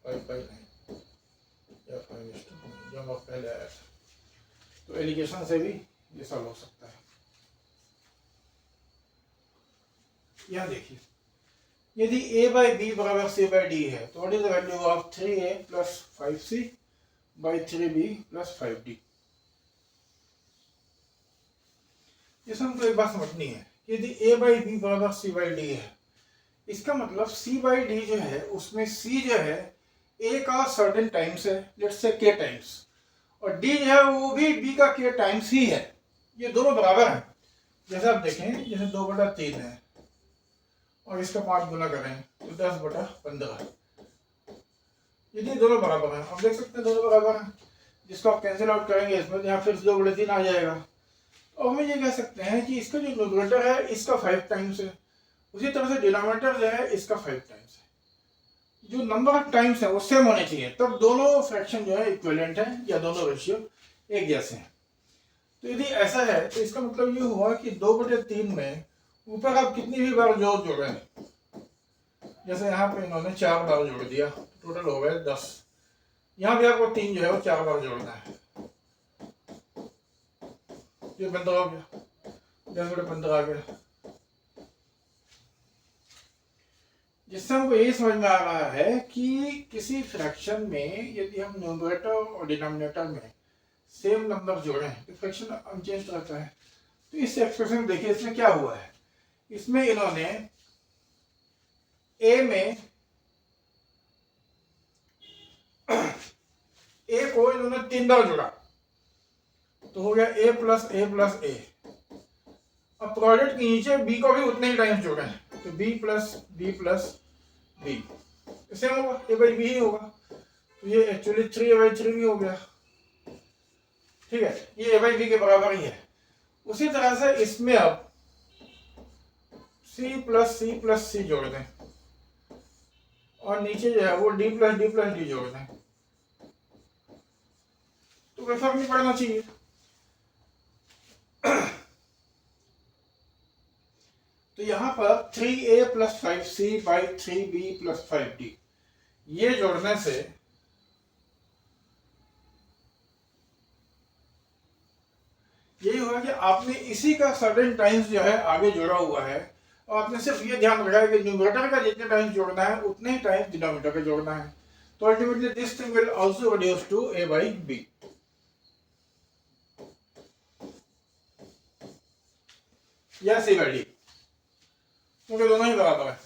5/9 या 5:9 जो हम पहले आया था। तो एलिगेशन से भी ये सॉल्व हो सकता है। यहाँ देखिए यदि a/b बराबर c/d है तो what is the value of 3a plus 5c by 3b plus 5d। इस हमको एक बात समझनी है कि यदि a/b बराबर c/d है, इसका मतलब c/d जो है उसमें c जो है a का सर्टेन टाइम्स है, लेट्स से k टाइम्स, और d जो है वो भी b का k टाइम्स ही है। ये दोनों बराबर हैं। जैसे आप देखें जैसे 2/3 है और इसका 5 गुना करें तो 10/15, यदि दोनों बराबर हैं, आप देख सकते हैं दोनों बराबर हैं, जिसको आप कैंसिल आउट करेंगे इसमें यहाँ फिर 2/3 आ जाएगा। और हम ये कह सकते हैं कि इसका जो न्यूमरेटर है इसका 5 टाइम्स है, उसी तरह से डिनोमिनेटर जो है इसका 5 टाइम्स है। जो नंबर ऑफ टाइम्स है वो सेम होने चाहिए, तब दोनों फ्रैक्शन जो है इक्विवेलेंट है या दोनों रेशियो एक जैसे हैं। तो यदि ऐसा है तो इसका मतलब ये हुआ कि 2/3 में ऊपर आप कितनी भी बार जोड़ रहे हैं, जैसे यहाँ पे इन्होंने 4 बार जोड़ दिया, टोटल हो गए 10, यहाँ भी आपको 3 जो है वो 4 बार जोड़ना है, ये 15 हो गया, 10/15 आ गया। जिससे हमको ये समझ में आ रहा है कि किसी फ्रैक्शन में यदि हम न्यूमरेटर और डिनोमिनेटर में सेम नंबर जोड़ें तो फ्रैक्शन अनचेंज रहता है। तो इस एक्सप्रेशन देखिए इसमें क्या हुआ है, इसमें इन्होंने a में a को इन्होंने 3 बार जोड़ा तो हो गया a plus a plus a। अब प्रोडक्ट के नीचे b को भी उतने ही टाइम्स जोड़े हैं तो b plus b plus b same होगा, a/b ही होगा, तो ये एक्चुअली 3a/3 भी हो गया। ठीक है, ये a/b के बराबर ही है। उसी तरह से इसमें अब c प्लस c जोड़ दें और नीचे जो है वो d प्लस d जोड़ दें, तो कोई फर्क नहीं पड़ना चाहिए। तो यहाँ पर 3a plus 5c by 3b plus 5d ये जोड़ने से यही होगा कि आपने इसी का सर्टेन टाइम्स जो है आगे जोड़ा हुआ है, और आपने सिर्फ ये ध्यान रखा है कि न्यूमरेटर का जितने टाइम्स जोड़ना है उतने ही टाइम्स डिनोमिनेटर का जोड़ना है। तो ultimately this thing will also reduce to a/b या c/d, क्योंकि दोनों ही बराबर है।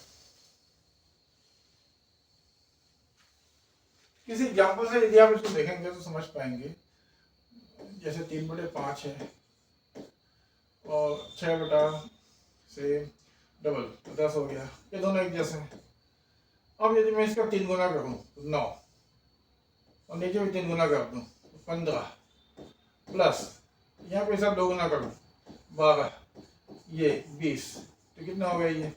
किसी एग्जाम्पल से यदि आप इसको देखेंगे तो समझ पाएंगे, जैसे 3/5 है और 6 से डबल तो 10 हो गया, ये दोनों एक जैसे हैं। अब यदि मैं इसका 3 गुना करूँ तो 9 और नीचे भी 3 गुना कर दूँ तो 15 प्लस यहाँ पे सब 2 गुना करूँ 12, ये 20, तो कितना हो गया ये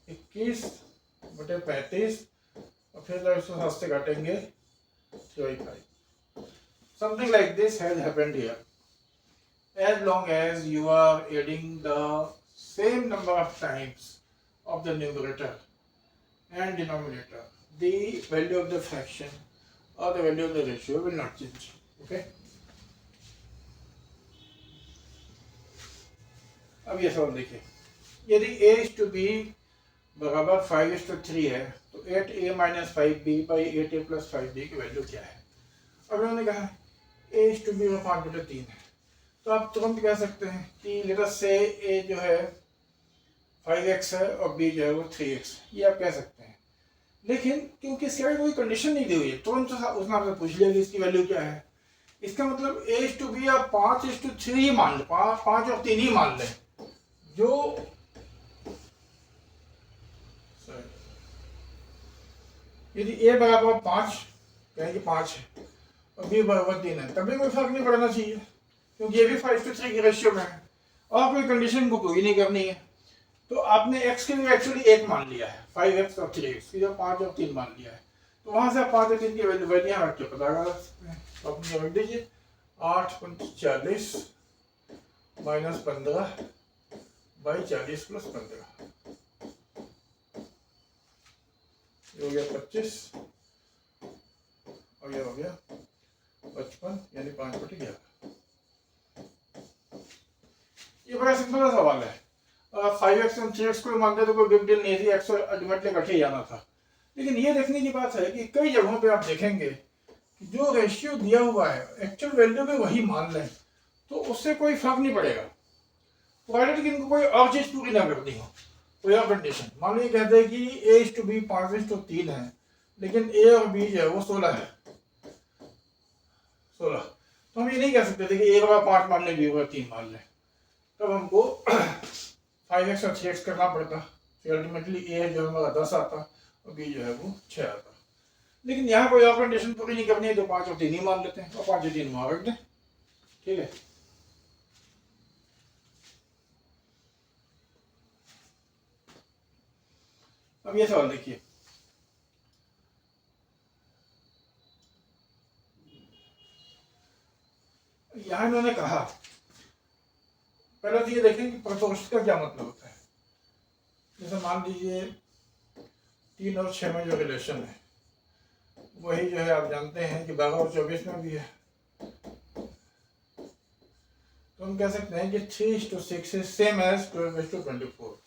21/35 और फिर जब इसको 7 से काटेंगे 3/5। Something like this has happened here. As long as you are adding the same number of times of the numerator and denominator, the value of the fraction or the value of the ratio will not change. Okay. अब ये सवाल देखिए, यदि a इज टू बी बराबर 5:3 है तो 8a minus 5b by 8a plus 5b की वैल्यू क्या है। अब उन्होंने कहा a इज टू बी 5/3 है, तो आप तुरंत कह सकते हैं कि लेट अस से a जो है 5x है और b जो है वो 3x, ये आप कह सकते हैं। लेकिन क्योंकि इसके आगे कोई कंडीशन नहीं दी हुई है, तुरंत उसने आपसे पूछ लिया कि इसकी वैल्यू क्या है। इसका मतलब a इज टू बी आप 5:3 ही मान लें, 5 और 3 ही मान लें। जो यदि a बराबर 5 कहें कि 5 है और b बराबर 3 है, तभी कोई फर्क नहीं पड़ना चाहिए, क्योंकि ये भी 5:3 की रेशियो में है और कोई कंडीशन को पूरी नहीं करनी है। तो आपने x के लिए एक्चुअली 1 मान लिया है, 5x और 3x की, जो 5 और 3 मान लिया है, तो वहां से आप 5 और 3 की वैल्यू रख के पता कर सकते हैं। तो अपनी रख दीजिए 8:40 माइनस 15 बाई 40 प्लस 15 हो गया 25 और ये हो गया 55 यानी 5/11। ये बड़ा सिंपल सा सवाल है। 5x और 3x को मानते तो कोई बिग डील नहीं थी, x अल्टीमेटली इकट्ठे ही जाना था। लेकिन ये देखने की बात है कि कई जगहों पे आप देखेंगे कि जो रेशियो दिया हुआ है एक्चुअल वैल्यू भी वही मान लें तो उससे कोई फर्क नहीं पड़ेगा, प्रोवाइडेड कि इनको कोई और चीज पूरी ना करनी हो, कोई और कंडीशन। मान लो ये कहते हैं कि a इज टू बी 5:3 है, लेकिन a और b जो है वो 16 है, 16, तो हम ये नहीं कह सकते थे कि a बराबर 5 मान लें, b बराबर 3 मान लें, तब हमको 5x और 6x करना पड़ता, फिर अल्टीमेटली a जो है हमारा 10 आता और b जो है वो 6 आता। लेकिन यहाँ कोई और कंडीशन पूरी नहीं करनी है, तो 5 और 3 ही मान लेते हैं और 5 और 3 वहां रख दें, ठीक है। अब ये सवाल देखिए, यहाँ इन्होंने कहा, पहले तो ये देखें कि प्रोपोर्शन का क्या मतलब होता है। जैसे मान लीजिए 3 और 6 में जो रिलेशन है वही जो है आप जानते हैं कि 12 और 24 में भी है, तो हम कह सकते हैं कि 3:6 इज सेम एज 12:24,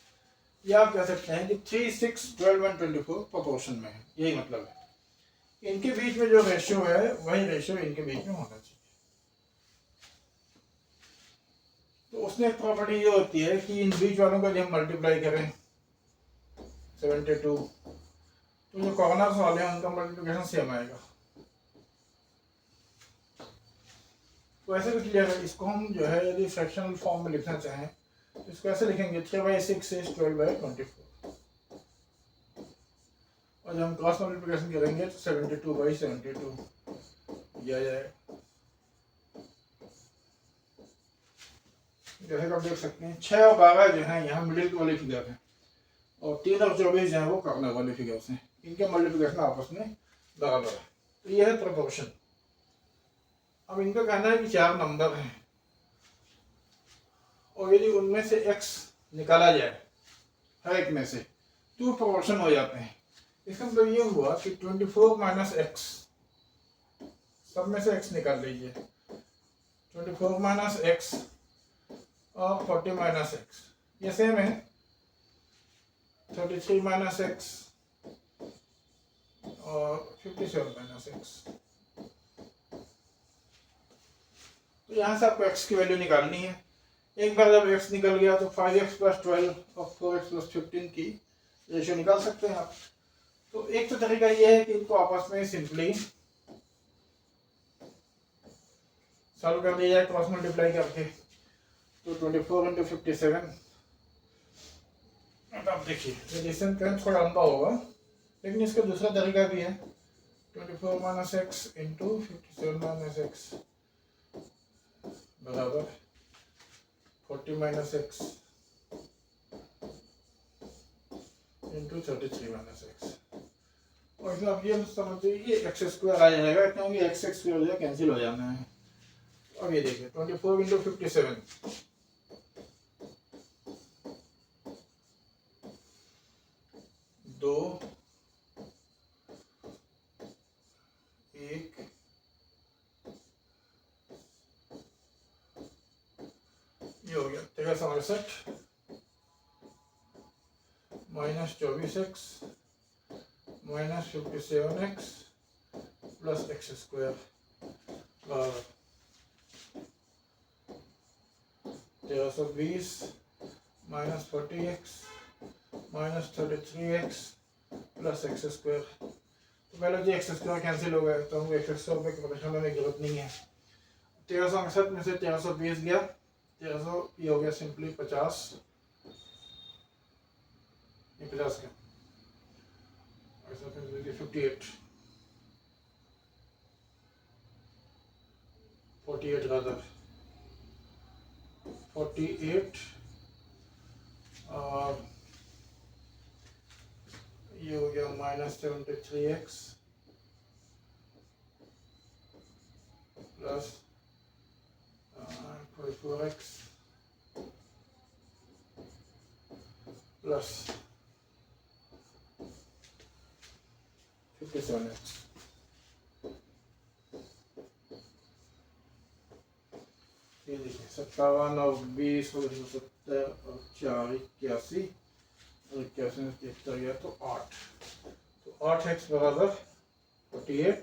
या आप कह सकते हैं कि 3, 6, 12 और 24 प्रोपोर्शन में है, यही मतलब है। इनके बीच में जो रेशियो है वही रेशियो इनके बीच में होना चाहिए। तो उसने एक प्रॉपर्टी ये होती है कि इन बीच वालों को जब हम मल्टीप्लाई करें 72, तो जो कॉर्नर्स वाले हैं उनका मल्टीप्लिकेशन सेम आएगा। तो ऐसे भी क्लियर है। इसको हम जो है यदि फ्रैक्शनल फॉर्म में लिखना चाहें तो इसको ऐसे लिखेंगे 3/6 इज 12/24, और जब हम क्रॉस मल्टीप्लिकेशन करेंगे तो 72/72 दिया जाएगा। जैसे आप देख सकते हैं 6 और 12 जो है यहाँ मिडिल वाले फिगर हैं, और 3 और 24 जो है वो कॉर्नर वाले फिगर्स हैं, इनके मल्टीप्लिकेशन आपस में बराबर है। तो ये है प्रोपोर्शन। अब इनका कहना है कि 4 नंबर हैं और यदि उनमें से x निकाला जाए हर एक में से तो प्रोपोर्शन हो जाते हैं। इसका मतलब ये हुआ कि 24 माइनस x, सब में से x निकाल लीजिए, 24 माइनस x और 40 माइनस x ये सेम है, 33 माइनस x और 57 माइनस x। तो यहाँ से आपको x की वैल्यू निकालनी है। एक बार जब x निकल गया तो 5x प्लस 12 और 4x प्लस 15 की रेशियो निकाल सकते हैं आप। तो एक तो तरीका ये है कि इनको आपस में सिंपली सॉल्व कर दिया जाए क्रॉस मल्टीप्लाई करके, तो 24 इंटू 57। अब देखिए एडिशन करें थोड़ा लंबा होगा, लेकिन इसका दूसरा तरीका भी है, 24 minus x into 57 minus x बराबर 40 minus x into 33 minus x. और इसमें आप ये समझिए ये एक्स स्क्वायर आ जाएगा, क्योंकि एक्स एक्स की वजह कैंसिल हो जाना है। अब ये देखिए 24 इंटू 57 2 1 ये हो गया 1367 minus 24x minus 57x plus x square 1320 minus 40x minus 33x plus x square. तो पहले जो एक्स स्क्वायर कैंसिल हो गए तो हमको एक्स स्क्वायर पे परेशान होने की जरूरत नहीं है। 1368 में से 1320 गया, 1300 ये हो गया सिंपली 50, ये 50 का ऐसा 58 48 रादर 48 और ये हो गया minus 73x plus 44x plus 57x। ये देखिए 57 और 20 और 170 और 4 81 और 81 में 73 गया तो 8, तो 8x बराबर 48,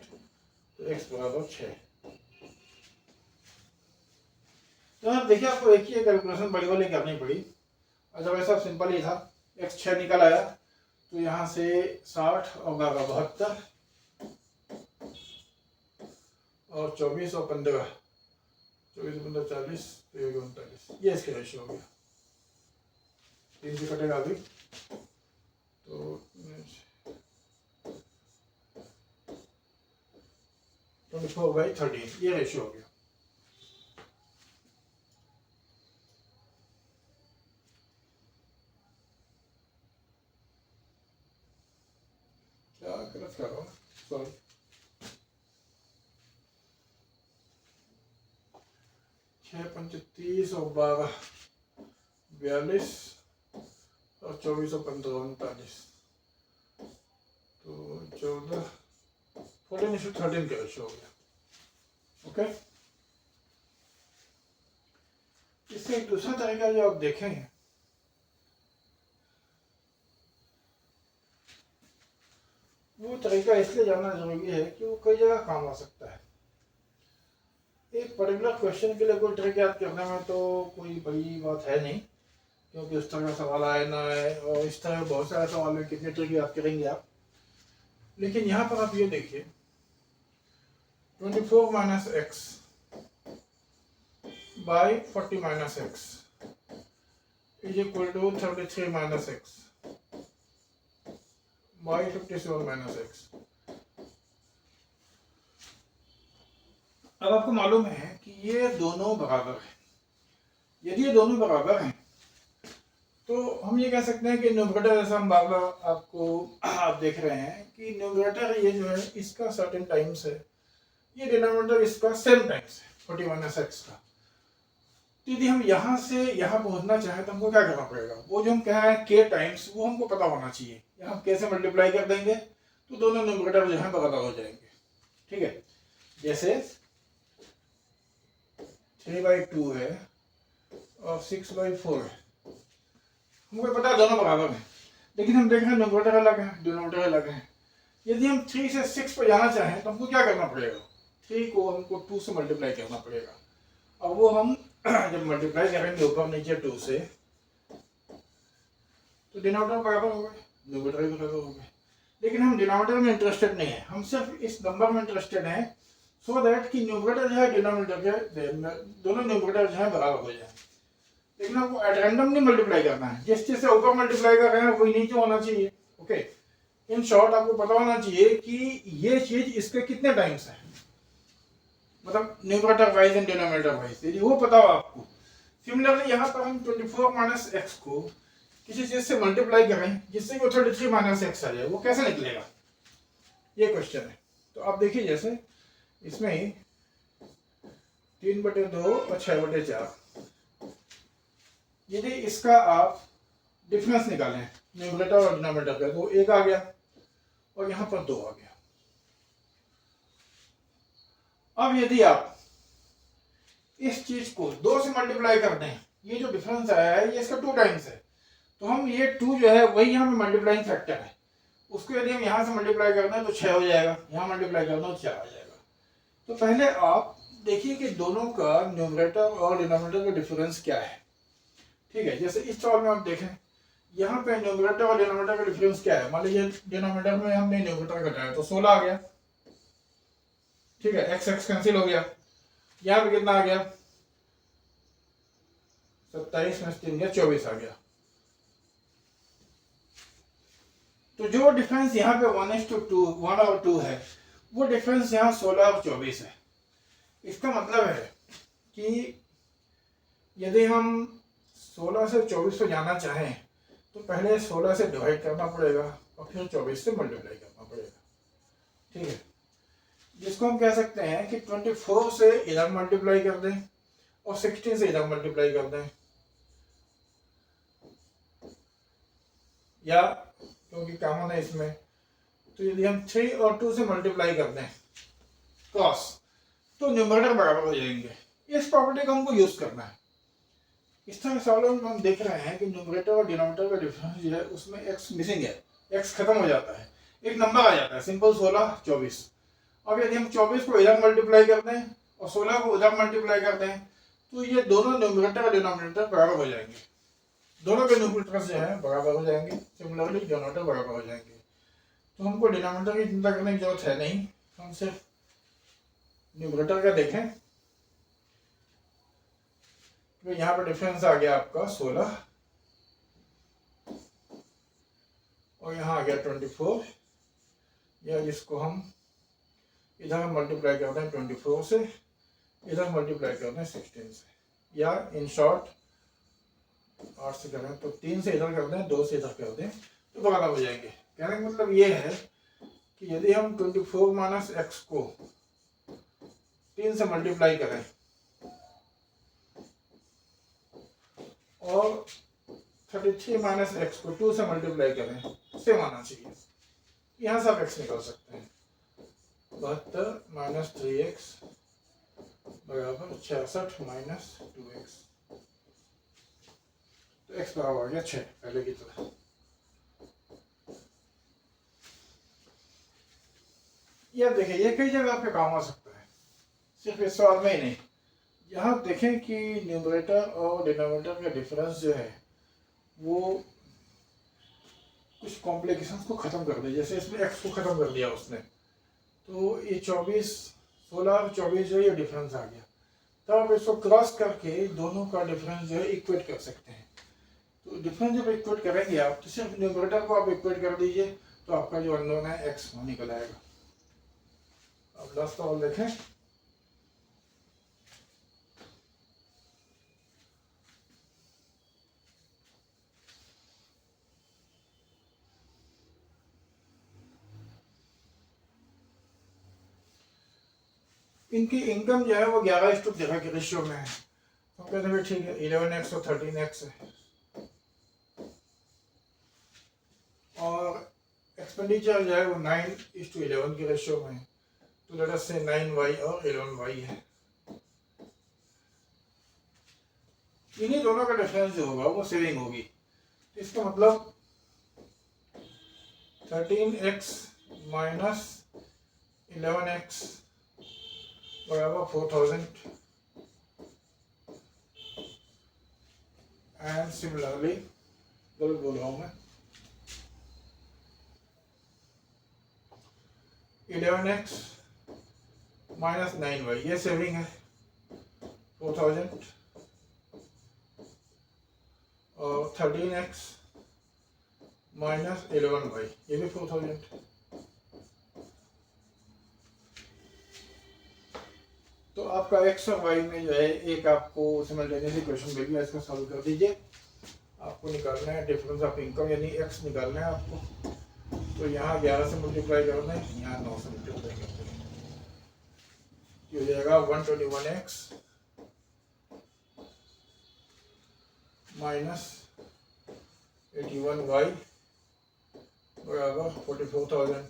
तो x बराबर 6। तो आप देखिए आपको एक ही कैलकुलेशन बड़ी वाली करनी पड़ी, अदरवाइज सब सिंपल ही था। x 6 निकल आया तो यहाँ से 60 और 72 और 24 और 15, 24 15 40 तो ये 39, ये इसके रेशियो हो गया। 3 से कटेगा अभी तो 24/13 ये रेशियो हो गया। क्या गलत कर रहा हूँ, सॉरी। छः 35 और 12 42 और 24 और 15 39, तो 14 14:13 का रेशियो हो गया। ओके, इससे एक दूसरा तरीका जो आप देखेंगे, वो तरीका इसलिए जानना जरूरी है कि वो कई जगह काम आ सकता है। एक पर्टिकुलर क्वेश्चन के लिए कोई ट्रिक याद करने में तो कोई बड़ी बात है नहीं, क्योंकि उस तरह का सवाल आए ना आए, और इस तरह बहुत सारे सवाल में कितने ट्रिक याद करेंगे आप। लेकिन यहाँ पर आप ये देखिए 24 minus x by 40 minus x is equal to 33 minus x by 57 minus x. अब आपको मालूम है कि ये दोनों बराबर हैं। यदि ये दोनों बराबर हैं तो हम ये कह सकते हैं कि न्यूमरेटर, जैसा हम बार बार आपको आप देख रहे हैं कि न्यूमरेटर ये जो है इसका सर्टेन टाइम्स है, ये डिनोमिनेटर इसका सेम टाइम्स है 40 माइनस एक्स का। तो यदि हम यहाँ से यहाँ पहुँचना चाहें तो हमको क्या करना पड़ेगा, वो जो हम कह रहे हैं के टाइम्स, वो हमको पता होना चाहिए। यहाँ हम के से मल्टीप्लाई कर देंगे तो दोनों न्यूमरेटर जो है बराबर हो जाएंगे। ठीक है, जैसे 3/2 है और 6/4 है, हमको पता है दोनों बराबर हैं, लेकिन हम देख रहे हैं न्यूमरेटर अलग है डिनोमिनेटर अलग है। यदि हम 3 से 6 पर जाना चाहें तो हमको क्या करना पड़ेगा, 3 को हमको 2 से मल्टीप्लाई करना पड़ेगा। और वो हम जब मल्टीप्लाई करेंगे ऊपर नीचे 2 से तो डिनोमिनेटर बराबर हो गए, न्यूमरेटर भी बराबर हो गए। लेकिन हम डिनोमिनेटर में इंटरेस्टेड नहीं है, हम सिर्फ इस नंबर में इंटरेस्टेड हैं, सो दैट कि न्यूमरेटर जो है डिनोमिनेटर के दोनों न्यूमरेटर जो है बराबर हो जाए। लेकिन आपको एट रैंडम नहीं मल्टीप्लाई करना है, जिस चीज से ऊपर मल्टीप्लाई कर रहे हैं वही नीचे होना चाहिए। ओके, इन शॉर्ट आपको पता होना चाहिए कि ये चीज इसके कितने टाइम्स है, मतलब numerator wise and denominator wise, यदि वो पता हो आपको। सिमिलरली यहाँ पर हम 24 माइनस एक्स को किसी चीज से मल्टीप्लाई करें जिससे वो 33 माइनस एक्स आ जाए, वो कैसे निकलेगा, ये क्वेश्चन है। तो आप देखिए जैसे इसमें ही 3/2 और 6/4, यदि इसका आप डिफरेंस निकालें न्यूमरेटर और डिनोमिनेटर का तो 1 आ गया और यहाँ पर 2 आ गया। अब यदि आप इस चीज को 2 से मल्टीप्लाई कर दें, ये जो डिफरेंस आया है ये इसका 2 टाइम्स है, तो हम ये 2 जो है वही यहाँ पे मल्टीप्लाइंग फैक्टर है, उसको यदि हम यहाँ से मल्टीप्लाई करते हैं तो 6 हो जाएगा, यहाँ मल्टीप्लाई करते हैं तो 4 हो जाएगा। तो पहले आप देखिए कि दोनों का न्यूमरेटर और डिनोमिनेटर का डिफरेंस क्या है। ठीक है, जैसे इस सवाल में आप देखें यहाँ पे न्यूमरेटर और डिनोमिनेटर का डिफरेंस क्या है। मान लीजिए डिनोमिनेटर में हमने न्यूमरेटर घटाया तो 16 आ गया। ठीक है, एक्स एक्स कैंसिल हो गया। यहाँ पे कितना आ गया, 27 में 3 गया 24 आ गया। तो जो डिफरेंस यहाँ पे 1 और 2 है वो डिफरेंस यहाँ 16 और 24 है। इसका मतलब है कि यदि हम 16 से 24 को जाना चाहें तो पहले 16 से डिवाइड करना पड़ेगा और फिर 24 से मल्टीप्लाई करना पड़ेगा। ठीक है, जिसको हम कह सकते हैं कि 24 से इधर मल्टीप्लाई कर दें और 16 से इधर मल्टीप्लाई कर दें, या क्योंकि कॉमन है इसमें तो यदि हम 3 और 2 से मल्टीप्लाई कर दें क्रॉस तो न्यूमरेटर बराबर हो जाएंगे। इस प्रॉपर्टी को हमको यूज करना है। इस तरह सवालों में हम देख रहे हैं कि न्यूमरेटर और डिनोमिनेटर का डिफरेंस जो है उसमें एक्स मिसिंग है, एक्स खत्म हो जाता है, एक नंबर आ जाता है सिंपल 16 24। अब यदि हम 24 को इधर मल्टीप्लाई कर दें और 16 को उधर मल्टीप्लाई कर दें तो ये दोनों न्यूमरेटर और डिनोमिनेटर बराबर हो जाएंगे, दोनों के न्यूमरेटर जो है बराबर हो जाएंगे, सिमिलरली डिनोमिनेटर बराबर हो जाएंगे। तो हमको डिनोमिनेटर की चिंता करने की जरूरत है नहीं, हम सिर्फ न्यूमरेटर का देखें तो यहाँ पर डिफरेंस आ गया आपका 16 और यहाँ आ गया 24, या जिसको हम इधर मल्टीप्लाई करते हैं 24 से, इधर मल्टीप्लाई करते हैं 16 से, या इन शॉर्ट 8 से करें तो 3 से इधर कर दें 2 से इधर कर दें तो बराबर हो जाएंगे। कहने का मतलब ये है कि यदि हम 24 माइनस एक्स को 3 से मल्टीप्लाई करें और 33 माइनस एक्स को 2 से मल्टीप्लाई करें, सेम आना चाहिए। यहाँ से आप एक्स निकाल सकते हैं, 72 माइनस 3x बराबर 66 माइनस 2x, तो x बराबर आ गया 6 पहले की तरह। ये देखिए ये कई जगह आपके काम आ सकता है, सिर्फ इस सवाल में ही नहीं। यहाँ देखें कि न्यूमरेटर और डिनोमिनेटर का डिफरेंस जो है वो कुछ कॉम्प्लिकेशंस को ख़त्म कर दे, जैसे इसमें x को ख़त्म कर दिया उसने, तो ये 24 16 और 24 जो ये डिफरेंस आ गया। तब आप इसको क्रॉस करके दोनों का डिफरेंस जो है इक्वेट कर सकते हैं। तो डिफरेंस जब इक्वेट करेंगे आप तो सिर्फ न्यूमरेटर को आप इक्वेट कर दीजिए तो आपका जो अननोन है x वो निकल आएगा। अब लास्ट सवाल देखें। इनकी इनकम जो है वो 11:13 के रेशियो में है, तो कहते हैं ठीक है 11x और 13x है, और एक्सपेंडिचर जो है वो 9:11 के रेशियो में है, तो लेट अस से 9y और 11y है। इन्हीं दोनों का डिफरेंस जो होगा वो सेविंग होगी। तो इसका मतलब 13x माइनस 11x बराबर 4000, एंड सिमिलरली गलत बोल रहा हूँ मैं, 11x माइनस 9y ये सेविंग है 4000, और 13x माइनस 11y ये भी 4000। तो आपका x और y में जो है एक आपको सिमल्टेनियसली क्वेश्चन मिल गया, इसको सॉल्व कर दीजिए। आपको निकालना है डिफरेंस ऑफ इनकम, यानी x निकालना है आपको। तो यहाँ 11 से मल्टीप्लाई करना है, यहाँ 9 से मल्टीप्लाई करना है, ये हो जाएगा 121x माइनस 81y बराबर 44,000,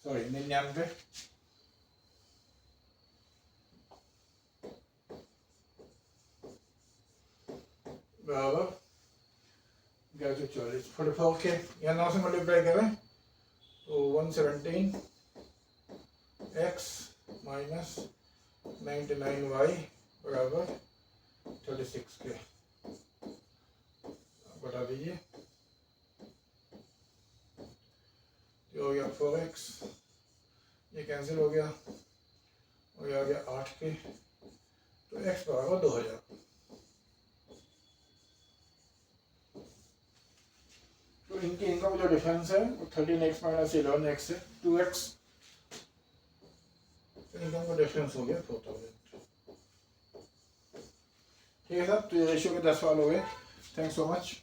सॉरी 99। बराबर 1140 44 के यहाँ 9 से मल्टीप्लाई करें तो 117 x माइनस 99y बराबर 36 के बता दीजिए। ये हो गया 4x, ये कैंसिल हो गया और ये आ गया 8 के, तो x बराबर 2000। तो इनकी इनका जो डिफरेंस है वो 13x माइनस 11x है 2x, तो इनका का डिफरेंस हो गया 4000। ठीक है साहब, तो ये रेशियो के 10 सवाल हो गए। Thanks so much.